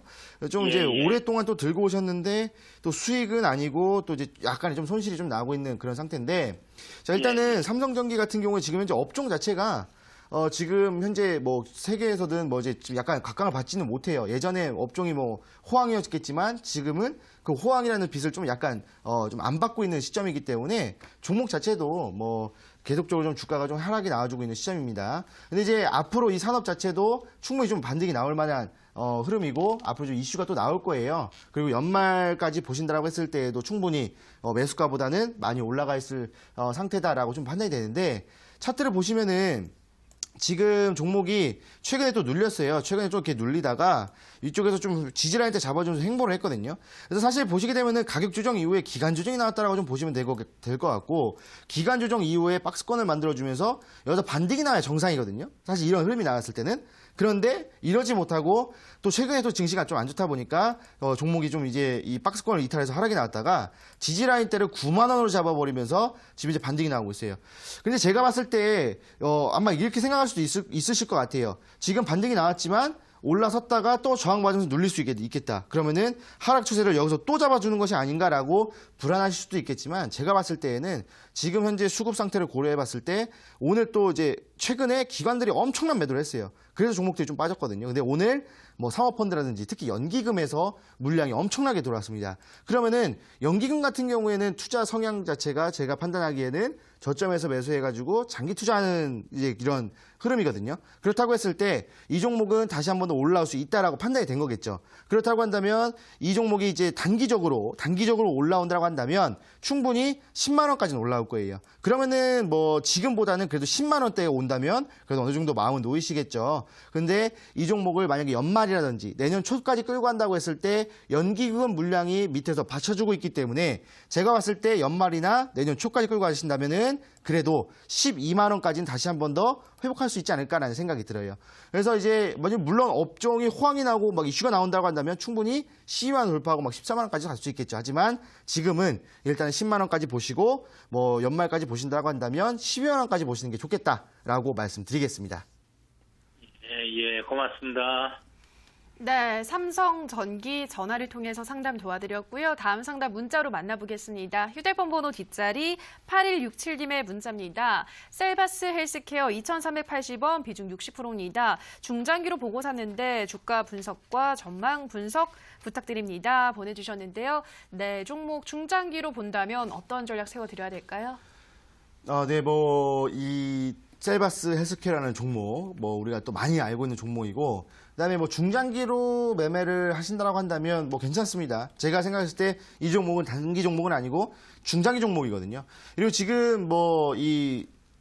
좀 이제 예. 오랫동안 또 들고 오셨는데 또 수익은 아니고 또 이제 약간의 좀 손실이 좀 나고 있는 그런 상태인데. 자, 일단은 삼성전기 같은 경우에 지금 현재 업종 자체가 지금 현재 뭐 세계에서든 뭐 이제 좀 약간 각광을 받지는 못해요. 예전에 업종이 뭐 호황이었겠지만 지금은 그 호황이라는 빛을 좀 약간 좀 안 받고 있는 시점이기 때문에 종목 자체도 뭐 계속적으로 좀 주가가 좀 하락이 나와주고 있는 시점입니다. 근데 이제 앞으로 이 산업 자체도 충분히 좀 반등이 나올 만한 흐름이고 앞으로 좀 이슈가 또 나올 거예요. 그리고 연말까지 보신다라고 했을 때에도 충분히 매수가보다는 많이 올라가 있을 상태다라고 좀 판단이 되는데 차트를 보시면은 지금 종목이 최근에 또 눌렸어요. 최근에 좀 이렇게 눌리다가 이쪽에서 좀 지지라인 때 잡아주면서 행보를 했거든요. 그래서 사실 보시게 되면은 가격 조정 이후에 기간 조정이 나왔다라고 좀 보시면 될 것 같고 기간 조정 이후에 박스권을 만들어주면서 여기서 반등이 나와야 정상이거든요. 사실 이런 흐름이 나왔을 때는. 그런데 이러지 못하고 또 최근에 또 증시가 좀 안 좋다 보니까 종목이 좀 이제 이 박스권을 이탈해서 하락이 나왔다가 지지라인 때를 9만 원으로 잡아버리면서 지금 이제 반등이 나오고 있어요. 근데 제가 봤을 때 아마 이렇게 생각할 수도 있으실 것 같아요. 지금 반등이 나왔지만 올라섰다가 또 저항받으면서 눌릴 수 있겠다. 그러면은 하락 추세를 여기서 또 잡아주는 것이 아닌가라고 불안하실 수도 있겠지만 제가 봤을 때에는 지금 현재 수급 상태를 고려해 봤을 때 오늘 또 이제 최근에 기관들이 엄청난 매도를 했어요. 그래서 종목들이 좀 빠졌거든요. 근데 오늘 뭐 사모펀드라든지 특히 연기금에서 물량이 엄청나게 들어왔습니다. 그러면은 연기금 같은 경우에는 투자 성향 자체가 제가 판단하기에는 저점에서 매수해가지고 장기 투자하는 이제 이런 흐름이거든요. 그렇다고 했을 때 이 종목은 다시 한 번 더 올라올 수 있다라고 판단이 된 거겠죠. 그렇다고 한다면 이 종목이 이제 단기적으로 올라온다고 한다면 충분히 10만 원까지는 올라올 거예요. 그러면은 뭐 지금보다는 그래도 10만 원대에 온다면 그래도 어느 정도 마음은 놓이시겠죠. 근데 이 종목을 만약에 연말이라든지 내년 초까지 끌고 간다고 했을 때 연기금 물량이 밑에서 받쳐주고 있기 때문에 제가 봤을 때 연말이나 내년 초까지 끌고 가신다면은 그래도 12만 원까지는 다시 한 번 더 회복할 수 있지 않을까라는 생각이 들어요. 그래서 이제 물론 업종이 호황이 나고 막 이슈가 나온다고 한다면 충분히 12만 원 돌파하고 막 14만 원까지 갈 수 있겠죠. 하지만 지금은 일단 10만 원까지 보시고 뭐 연말까지 보신다고 한다면 12만 원까지 보시는 게 좋겠다라고 말씀드리겠습니다. 예, 고맙습니다. 네, 삼성전기 전화를 통해서 상담 도와드렸고요. 다음 상담 문자로 만나보겠습니다. 휴대폰 번호 뒷자리 8167님의 문자입니다. 셀바스 헬스케어 2,380원, 비중 60%입니다. 중장기로 보고 샀는데 주가 분석과 전망 분석 부탁드립니다. 보내주셨는데요. 네, 종목 중장기로 본다면 어떤 전략 세워드려야 될까요? 네, 이 셀바스 헬스케어라는 종목, 우리가 또 많이 알고 있는 종목이고, 그다음에 중장기로 매매를 하신다라고 한다면 괜찮습니다. 제가 생각했을 때 이 종목은 단기 종목은 아니고 중장기 종목이거든요. 그리고 지금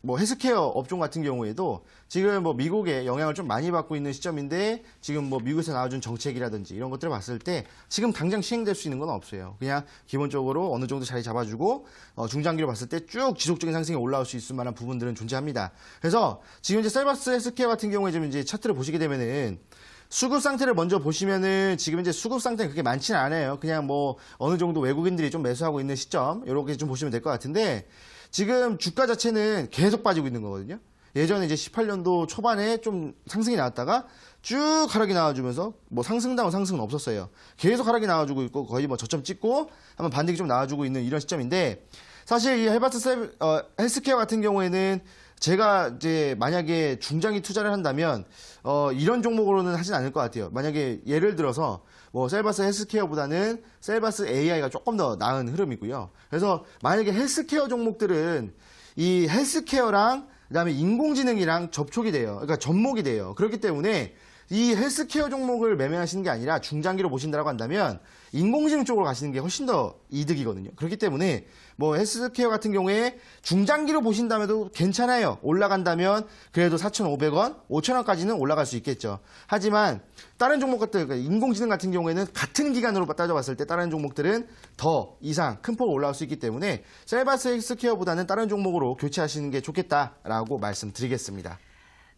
헬스케어 업종 같은 경우에도 지금 미국의 영향을 좀 많이 받고 있는 시점인데 지금 미국에서 나와준 정책이라든지 이런 것들을 봤을 때 지금 당장 시행될 수 있는 건 없어요. 그냥 기본적으로 어느 정도 자리 잡아주고 중장기로 봤을 때 쭉 지속적인 상승이 올라올 수 있을 만한 부분들은 존재합니다. 그래서 지금 이제 셀바스 헬스케어 같은 경우에 좀 이제 차트를 보시게 되면은 수급 상태를 먼저 보시면은 지금 이제 수급 상태는 그렇게 많지는 않아요. 그냥 어느 정도 외국인들이 좀 매수하고 있는 시점 이렇게 좀 보시면 될 것 같은데 지금 주가 자체는 계속 빠지고 있는 거거든요. 예전에 이제 18년도 초반에 좀 상승이 나왔다가 쭉 하락이 나와주면서 상승다운 상승은 없었어요. 계속 하락이 나와주고 있고 거의 저점 찍고 한번 반등이 좀 나와주고 있는 이런 시점인데 사실 이 헬스케어 같은 경우에는 제가 이제 만약에 중장기 투자를 한다면 이런 종목으로는 하진 않을 것 같아요. 만약에 예를 들어서 셀바스 헬스케어보다는 셀바스 AI가 조금 더 나은 흐름이고요. 그래서 만약에 헬스케어 종목들은 이 헬스케어랑 그다음에 인공지능이랑 접촉이 돼요. 그러니까 접목이 돼요. 그렇기 때문에 이 헬스케어 종목을 매매하시는 게 아니라 중장기로 보신다라고 한다면 인공지능 쪽으로 가시는 게 훨씬 더 이득이거든요. 그렇기 때문에 헬스케어 같은 경우에 중장기로 보신다면도 괜찮아요. 올라간다면 그래도 4,500원, 5,000원까지는 올라갈 수 있겠죠. 하지만 다른 종목 같은 그러니까 인공지능 같은 경우에는 같은 기간으로 따져봤을 때 다른 종목들은 더 이상 큰 폭으로 올라올 수 있기 때문에 셀바스 헬스케어보다는 다른 종목으로 교체하시는 게 좋겠다라고 말씀드리겠습니다.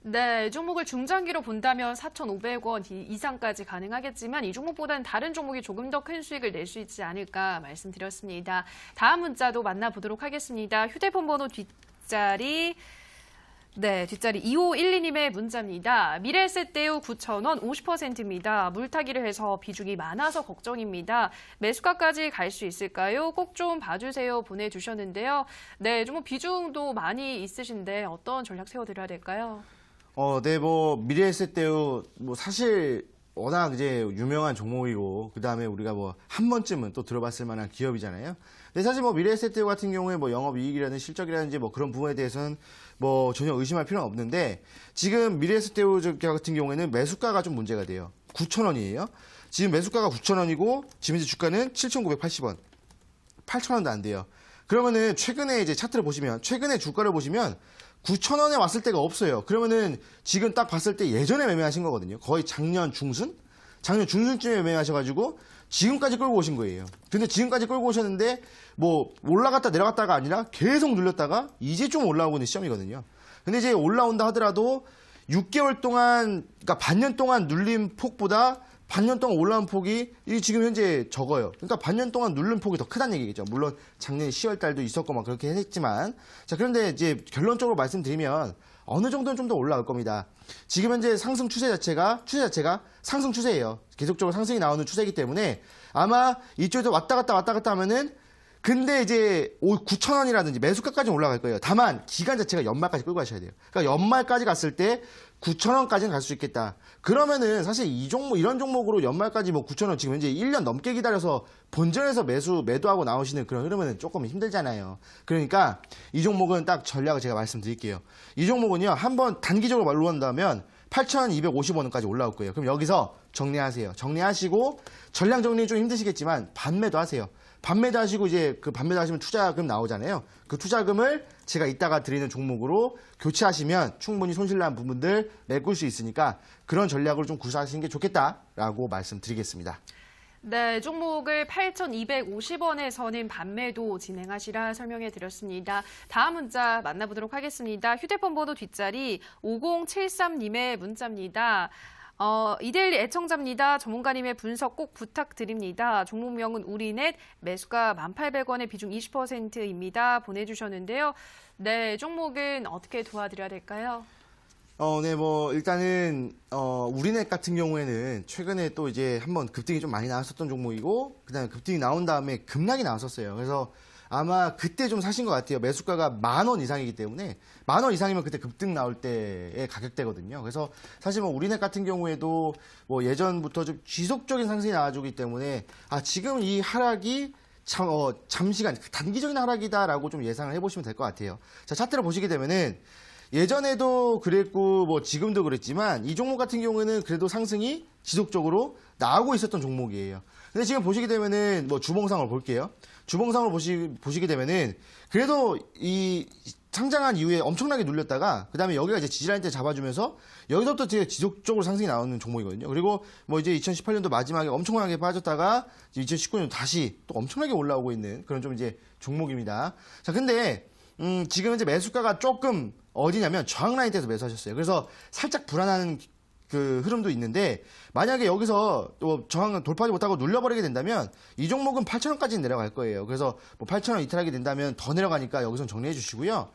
네, 종목을 중장기로 본다면 4,500원 이상까지 가능하겠지만 이 종목보다는 다른 종목이 조금 더 큰 수익을 낼 수 있지 않을까 말씀드렸습니다. 다음 문자도 만나보도록 하겠습니다. 휴대폰 번호 뒷자리 2512님의 문자입니다. 미래에셋대우 9,000원 50%입니다. 물타기를 해서 비중이 많아서 걱정입니다. 매수가까지 갈 수 있을까요? 꼭 좀 봐주세요 보내주셨는데요. 네, 좀 비중도 많이 있으신데 어떤 전략 세워드려야 될까요? 미래에셋대우 사실 워낙 이제 유명한 종목이고 그다음에 우리가 한 번쯤은 또 들어봤을 만한 기업이잖아요. 근데 사실 미래에셋대우 같은 경우에 영업이익이라든지 실적이라든지 그런 부분에 대해서는 전혀 의심할 필요는 없는데 지금 미래에셋대우 같은 경우에는 매수가가 좀 문제가 돼요. 9,000원이에요. 지금 매수가가 9,000원이고 지금 이제 주가는 7,980원. 8,000원도 안 돼요. 그러면은 최근에 이제 차트를 보시면 최근에 주가를 보시면 9,000원에 왔을 때가 없어요. 그러면은 지금 딱 봤을 때 예전에 매매하신 거거든요. 거의 작년 중순쯤에 매매하셔가지고 지금까지 끌고 오신 거예요. 근데 지금까지 끌고 오셨는데 올라갔다 내려갔다가 아니라 계속 눌렸다가 이제 좀 올라오고 있는 시점이거든요. 근데 이제 올라온다 하더라도 6개월 동안, 그러니까 반년 동안 눌린 폭보다 반년 동안 올라온 폭이 지금 현재 적어요. 그러니까 반년 동안 누른 폭이 더 크다는 얘기겠죠. 물론 작년 10월 달도 있었고 그렇게 했지만 자 그런데 이제 결론적으로 말씀드리면 어느 정도는 좀 더 올라올 겁니다. 지금 현재 상승 추세 자체가 상승 추세예요. 계속적으로 상승이 나오는 추세이기 때문에 아마 이쪽에서 왔다 갔다 하면은 근데 이제 9,000원이라든지 매수가까지 올라갈 거예요. 다만 기간 자체가 연말까지 끌고 가셔야 돼요. 그러니까 연말까지 갔을 때 9,000원까지는 갈 수 있겠다. 그러면은 사실 이런 종목으로 연말까지 9,000원 지금 현재 1년 넘게 기다려서 본전에서 매도하고 나오시는 그런 흐름은 조금 힘들잖아요. 그러니까 이 종목은 딱 전략을 제가 말씀드릴게요. 이 종목은요, 한번 단기적으로 올라온다면 8,250원까지 올라올 거예요. 그럼 여기서 정리하세요. 정리하시고 전량 정리 좀 힘드시겠지만 반매도 하세요. 반매도 하시고 이제 그 반매도 하시면 투자금 나오잖아요. 그 투자금을 제가 이따가 드리는 종목으로 교체하시면 충분히 손실난 부분들 메꿀 수 있으니까 그런 전략을 좀 구사하시는 게 좋겠다라고 말씀드리겠습니다. 네, 종목을 8,250원에서는 반매도 진행하시라 설명해 드렸습니다. 다음 문자 만나보도록 하겠습니다. 휴대폰 번호 뒷자리 5073님의 문자입니다. 이데일리 애청자입니다. 전문가님의 분석 꼭 부탁드립니다. 종목명은 우리넷, 매수가 1,800원의 비중 20%입니다. 보내주셨는데요. 네, 종목은 어떻게 도와드려야 될까요? 네, 뭐, 일단은, 우리넷 같은 경우에는 최근에 또 이제 한번 급등이 좀 많이 나왔었던 종목이고, 그 다음에 급등이 나온 다음에 급락이 나왔었어요. 그래서 아마 그때 좀 사신 것 같아요. 매수가가 10,000원 이상이기 때문에, 10,000원 이상이면 그때 급등 나올 때의 가격대거든요. 그래서 사실 뭐 우리넷 같은 경우에도 뭐 예전부터 좀 지속적인 상승이 나와주기 때문에, 지금 이 하락이 잠시간, 단기적인 하락이다라고 좀 예상을 해보시면 될 것 같아요. 자, 차트를 보시게 되면은, 예전에도 그랬고 뭐 지금도 그랬지만 이 종목 같은 경우에는 그래도 상승이 지속적으로 나오고 있었던 종목이에요. 근데 지금 보시게 되면은 뭐 주봉상을 볼게요. 주봉상을 보시게 되면은 그래도 이 상장한 이후에 엄청나게 눌렸다가 그다음에 여기가 이제 지지라인 때 잡아주면서 여기서부터 되게 지속적으로 상승이 나오는 종목이거든요. 그리고 뭐 이제 2018년도 마지막에 엄청나게 빠졌다가 2019년 다시 또 엄청나게 올라오고 있는 그런 좀 이제 종목입니다. 자, 근데 지금 이제 매수가가 조금 어디냐면 저항 라인 때에서 매수하셨어요. 그래서 살짝 불안한 그 흐름도 있는데 만약에 여기서 또 저항을 돌파하지 못하고 눌려버리게 된다면 이 종목은 8,000원까지 내려갈 거예요. 그래서 뭐 8,000원 이탈하게 된다면 더 내려가니까 여기선 정리해 주시고요.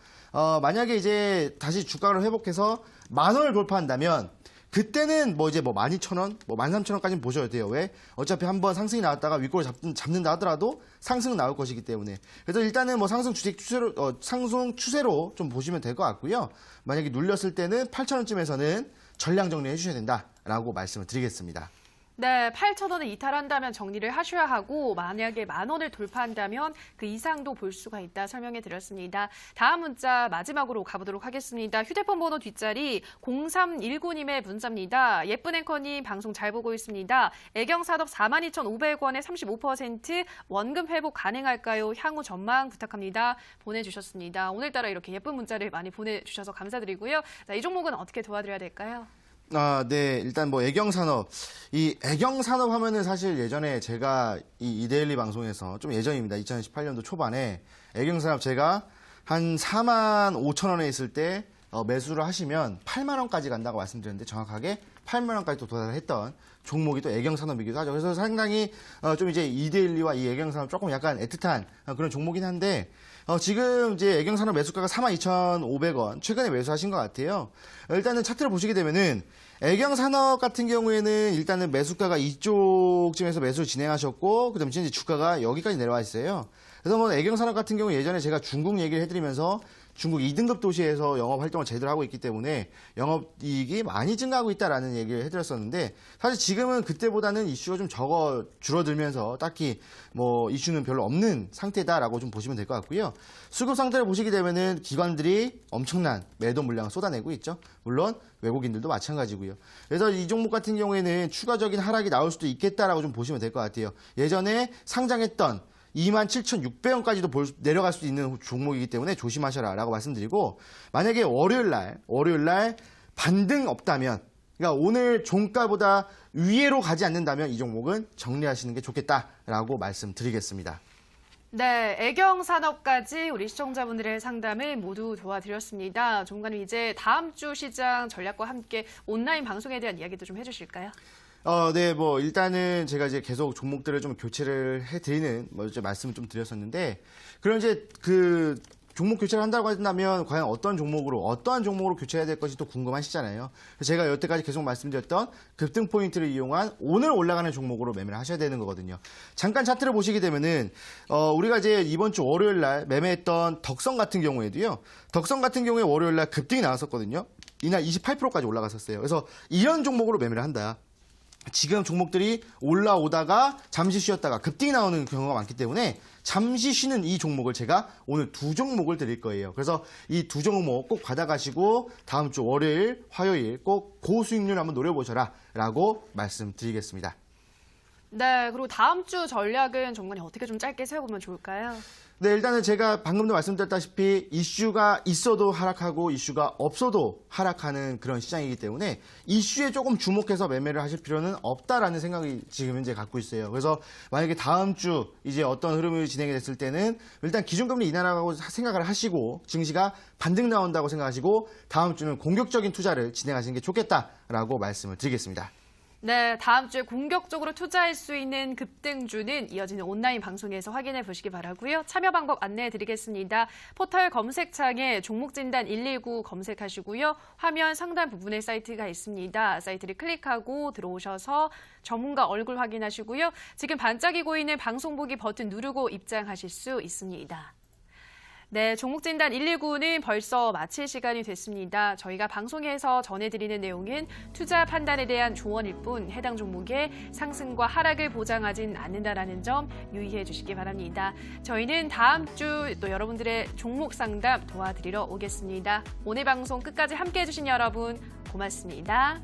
만약에 이제 다시 주가를 회복해서 10,000원을 돌파한다면 그때는 뭐 이제 뭐 12,000원, 뭐 13,000원까지는 보셔야 돼요. 왜? 어차피 한번 상승이 나왔다가 윗골을 잡는다 하더라도 상승은 나올 것이기 때문에. 그래서 일단은 뭐 상승 추세로 좀 보시면 될 것 같고요. 만약에 눌렸을 때는 8,000원쯤에서는 전량 정리해 주셔야 된다라고 말씀을 드리겠습니다. 네, 8,000원을 이탈한다면 정리를 하셔야 하고 만약에 10,000원을 돌파한다면 그 이상도 볼 수가 있다 설명해 드렸습니다. 다음 문자 마지막으로 가보도록 하겠습니다. 휴대폰 번호 뒷자리 0319님의 문자입니다. 예쁜 앵커님 방송 잘 보고 있습니다. 애경산업 42,500원에 35% 원금 회복 가능할까요? 향후 전망 부탁합니다. 보내주셨습니다. 오늘따라 이렇게 예쁜 문자를 많이 보내주셔서 감사드리고요. 자, 이 종목은 어떻게 도와드려야 될까요? 네. 일단 뭐 애경산업. 이 애경산업 하면은 사실 예전에 제가 이 이데일리 방송에서 좀 예전입니다. 2018년도 초반에 애경산업 제가 한 45,000원에 있을 때 매수를 하시면 8만원까지 간다고 말씀드렸는데 정확하게 8만원까지 또 도달했던 종목이 또 애경산업이기도 하죠. 그래서 상당히 좀 이제 이데일리와 이 애경산업 조금 약간 애틋한 그런 종목이긴 한데 지금 이제 애경산업 매수가가 42,500원 최근에 매수하신 것 같아요. 일단은 차트를 보시게 되면은 애경산업 같은 경우에는 일단은 매수가가 이쪽쯤에서 매수를 진행하셨고 그다음에 이제 주가가 여기까지 내려와 있어요. 그래서 뭐 애경산업 같은 경우 예전에 제가 중국 얘기를 해드리면서 중국 2등급 도시에서 영업 활동을 제대로 하고 있기 때문에 영업이익이 많이 증가하고 있다라는 얘기를 해드렸었는데 사실 지금은 그때보다는 이슈가 좀 줄어들면서 딱히 뭐 이슈는 별로 없는 상태다라고 좀 보시면 될 것 같고요. 수급 상태를 보시게 되면은 기관들이 엄청난 매도 물량을 쏟아내고 있죠. 물론 외국인들도 마찬가지고요. 그래서 이 종목 같은 경우에는 추가적인 하락이 나올 수도 있겠다라고 좀 보시면 될 것 같아요. 예전에 상장했던 27,600원까지도 내려갈 수 있는 종목이기 때문에 조심하셔라 라고 말씀드리고 만약에 월요일날 반등 없다면 그러니까 오늘 종가보다 위로 가지 않는다면 이 종목은 정리하시는 게 좋겠다라고 말씀드리겠습니다. 네, 애경산업까지 우리 시청자분들의 상담을 모두 도와드렸습니다. 조금가님 이제 다음 주 시장 전략과 함께 온라인 방송에 대한 이야기도 좀 해주실까요? 네, 뭐, 일단은 제가 이제 계속 종목들을 좀 교체를 해드리는, 뭐, 이제 말씀을 좀 드렸었는데, 그럼 이제 그, 종목 교체를 한다고 한다면, 과연 어떠한 종목으로 교체해야 될 것이 또 궁금하시잖아요. 그래서 제가 여태까지 계속 말씀드렸던 급등 포인트를 이용한 오늘 올라가는 종목으로 매매를 하셔야 되는 거거든요. 잠깐 차트를 보시게 되면은, 우리가 이제 이번 주 월요일 날 매매했던 덕성 같은 경우에도요, 덕성 같은 경우에 월요일 날 급등이 나왔었거든요. 이날 28%까지 올라갔었어요. 그래서 이런 종목으로 매매를 한다. 지금 종목들이 올라오다가 잠시 쉬었다가 급등이 나오는 경우가 많기 때문에 잠시 쉬는 이 종목을 제가 오늘 2종목을 드릴 거예요. 그래서 이 2종목 꼭 받아가시고 다음 주 월요일, 화요일 꼭 고수익률 한번 노려보셔라 라고 말씀드리겠습니다. 네, 그리고 다음 주 전략은 정관이 어떻게 좀 짧게 세워보면 좋을까요? 네, 일단은 제가 방금도 말씀드렸다시피 이슈가 있어도 하락하고 이슈가 없어도 하락하는 그런 시장이기 때문에 이슈에 조금 주목해서 매매를 하실 필요는 없다라는 생각이 지금 현재 갖고 있어요. 그래서 만약에 다음 주 이제 어떤 흐름이 진행이 됐을 때는 일단 기준금리 인하라고 생각을 하시고 증시가 반등 나온다고 생각하시고 다음 주는 공격적인 투자를 진행하시는 게 좋겠다라고 말씀을 드리겠습니다. 네, 다음 주에 공격적으로 투자할 수 있는 급등주는 이어지는 온라인 방송에서 확인해 보시기 바라고요. 참여 방법 안내해 드리겠습니다. 포털 검색창에 종목진단 119 검색하시고요. 화면 상단 부분에 사이트가 있습니다. 사이트를 클릭하고 들어오셔서 전문가 얼굴 확인하시고요. 지금 반짝이고 있는 방송 보기 버튼 누르고 입장하실 수 있습니다. 네, 종목진단 119는 벌써 마칠 시간이 됐습니다. 저희가 방송에서 전해드리는 내용은 투자 판단에 대한 조언일 뿐 해당 종목의 상승과 하락을 보장하진 않는다라는 점 유의해 주시기 바랍니다. 저희는 다음 주 또 여러분들의 종목 상담 도와드리러 오겠습니다. 오늘 방송 끝까지 함께해 주신 여러분 고맙습니다.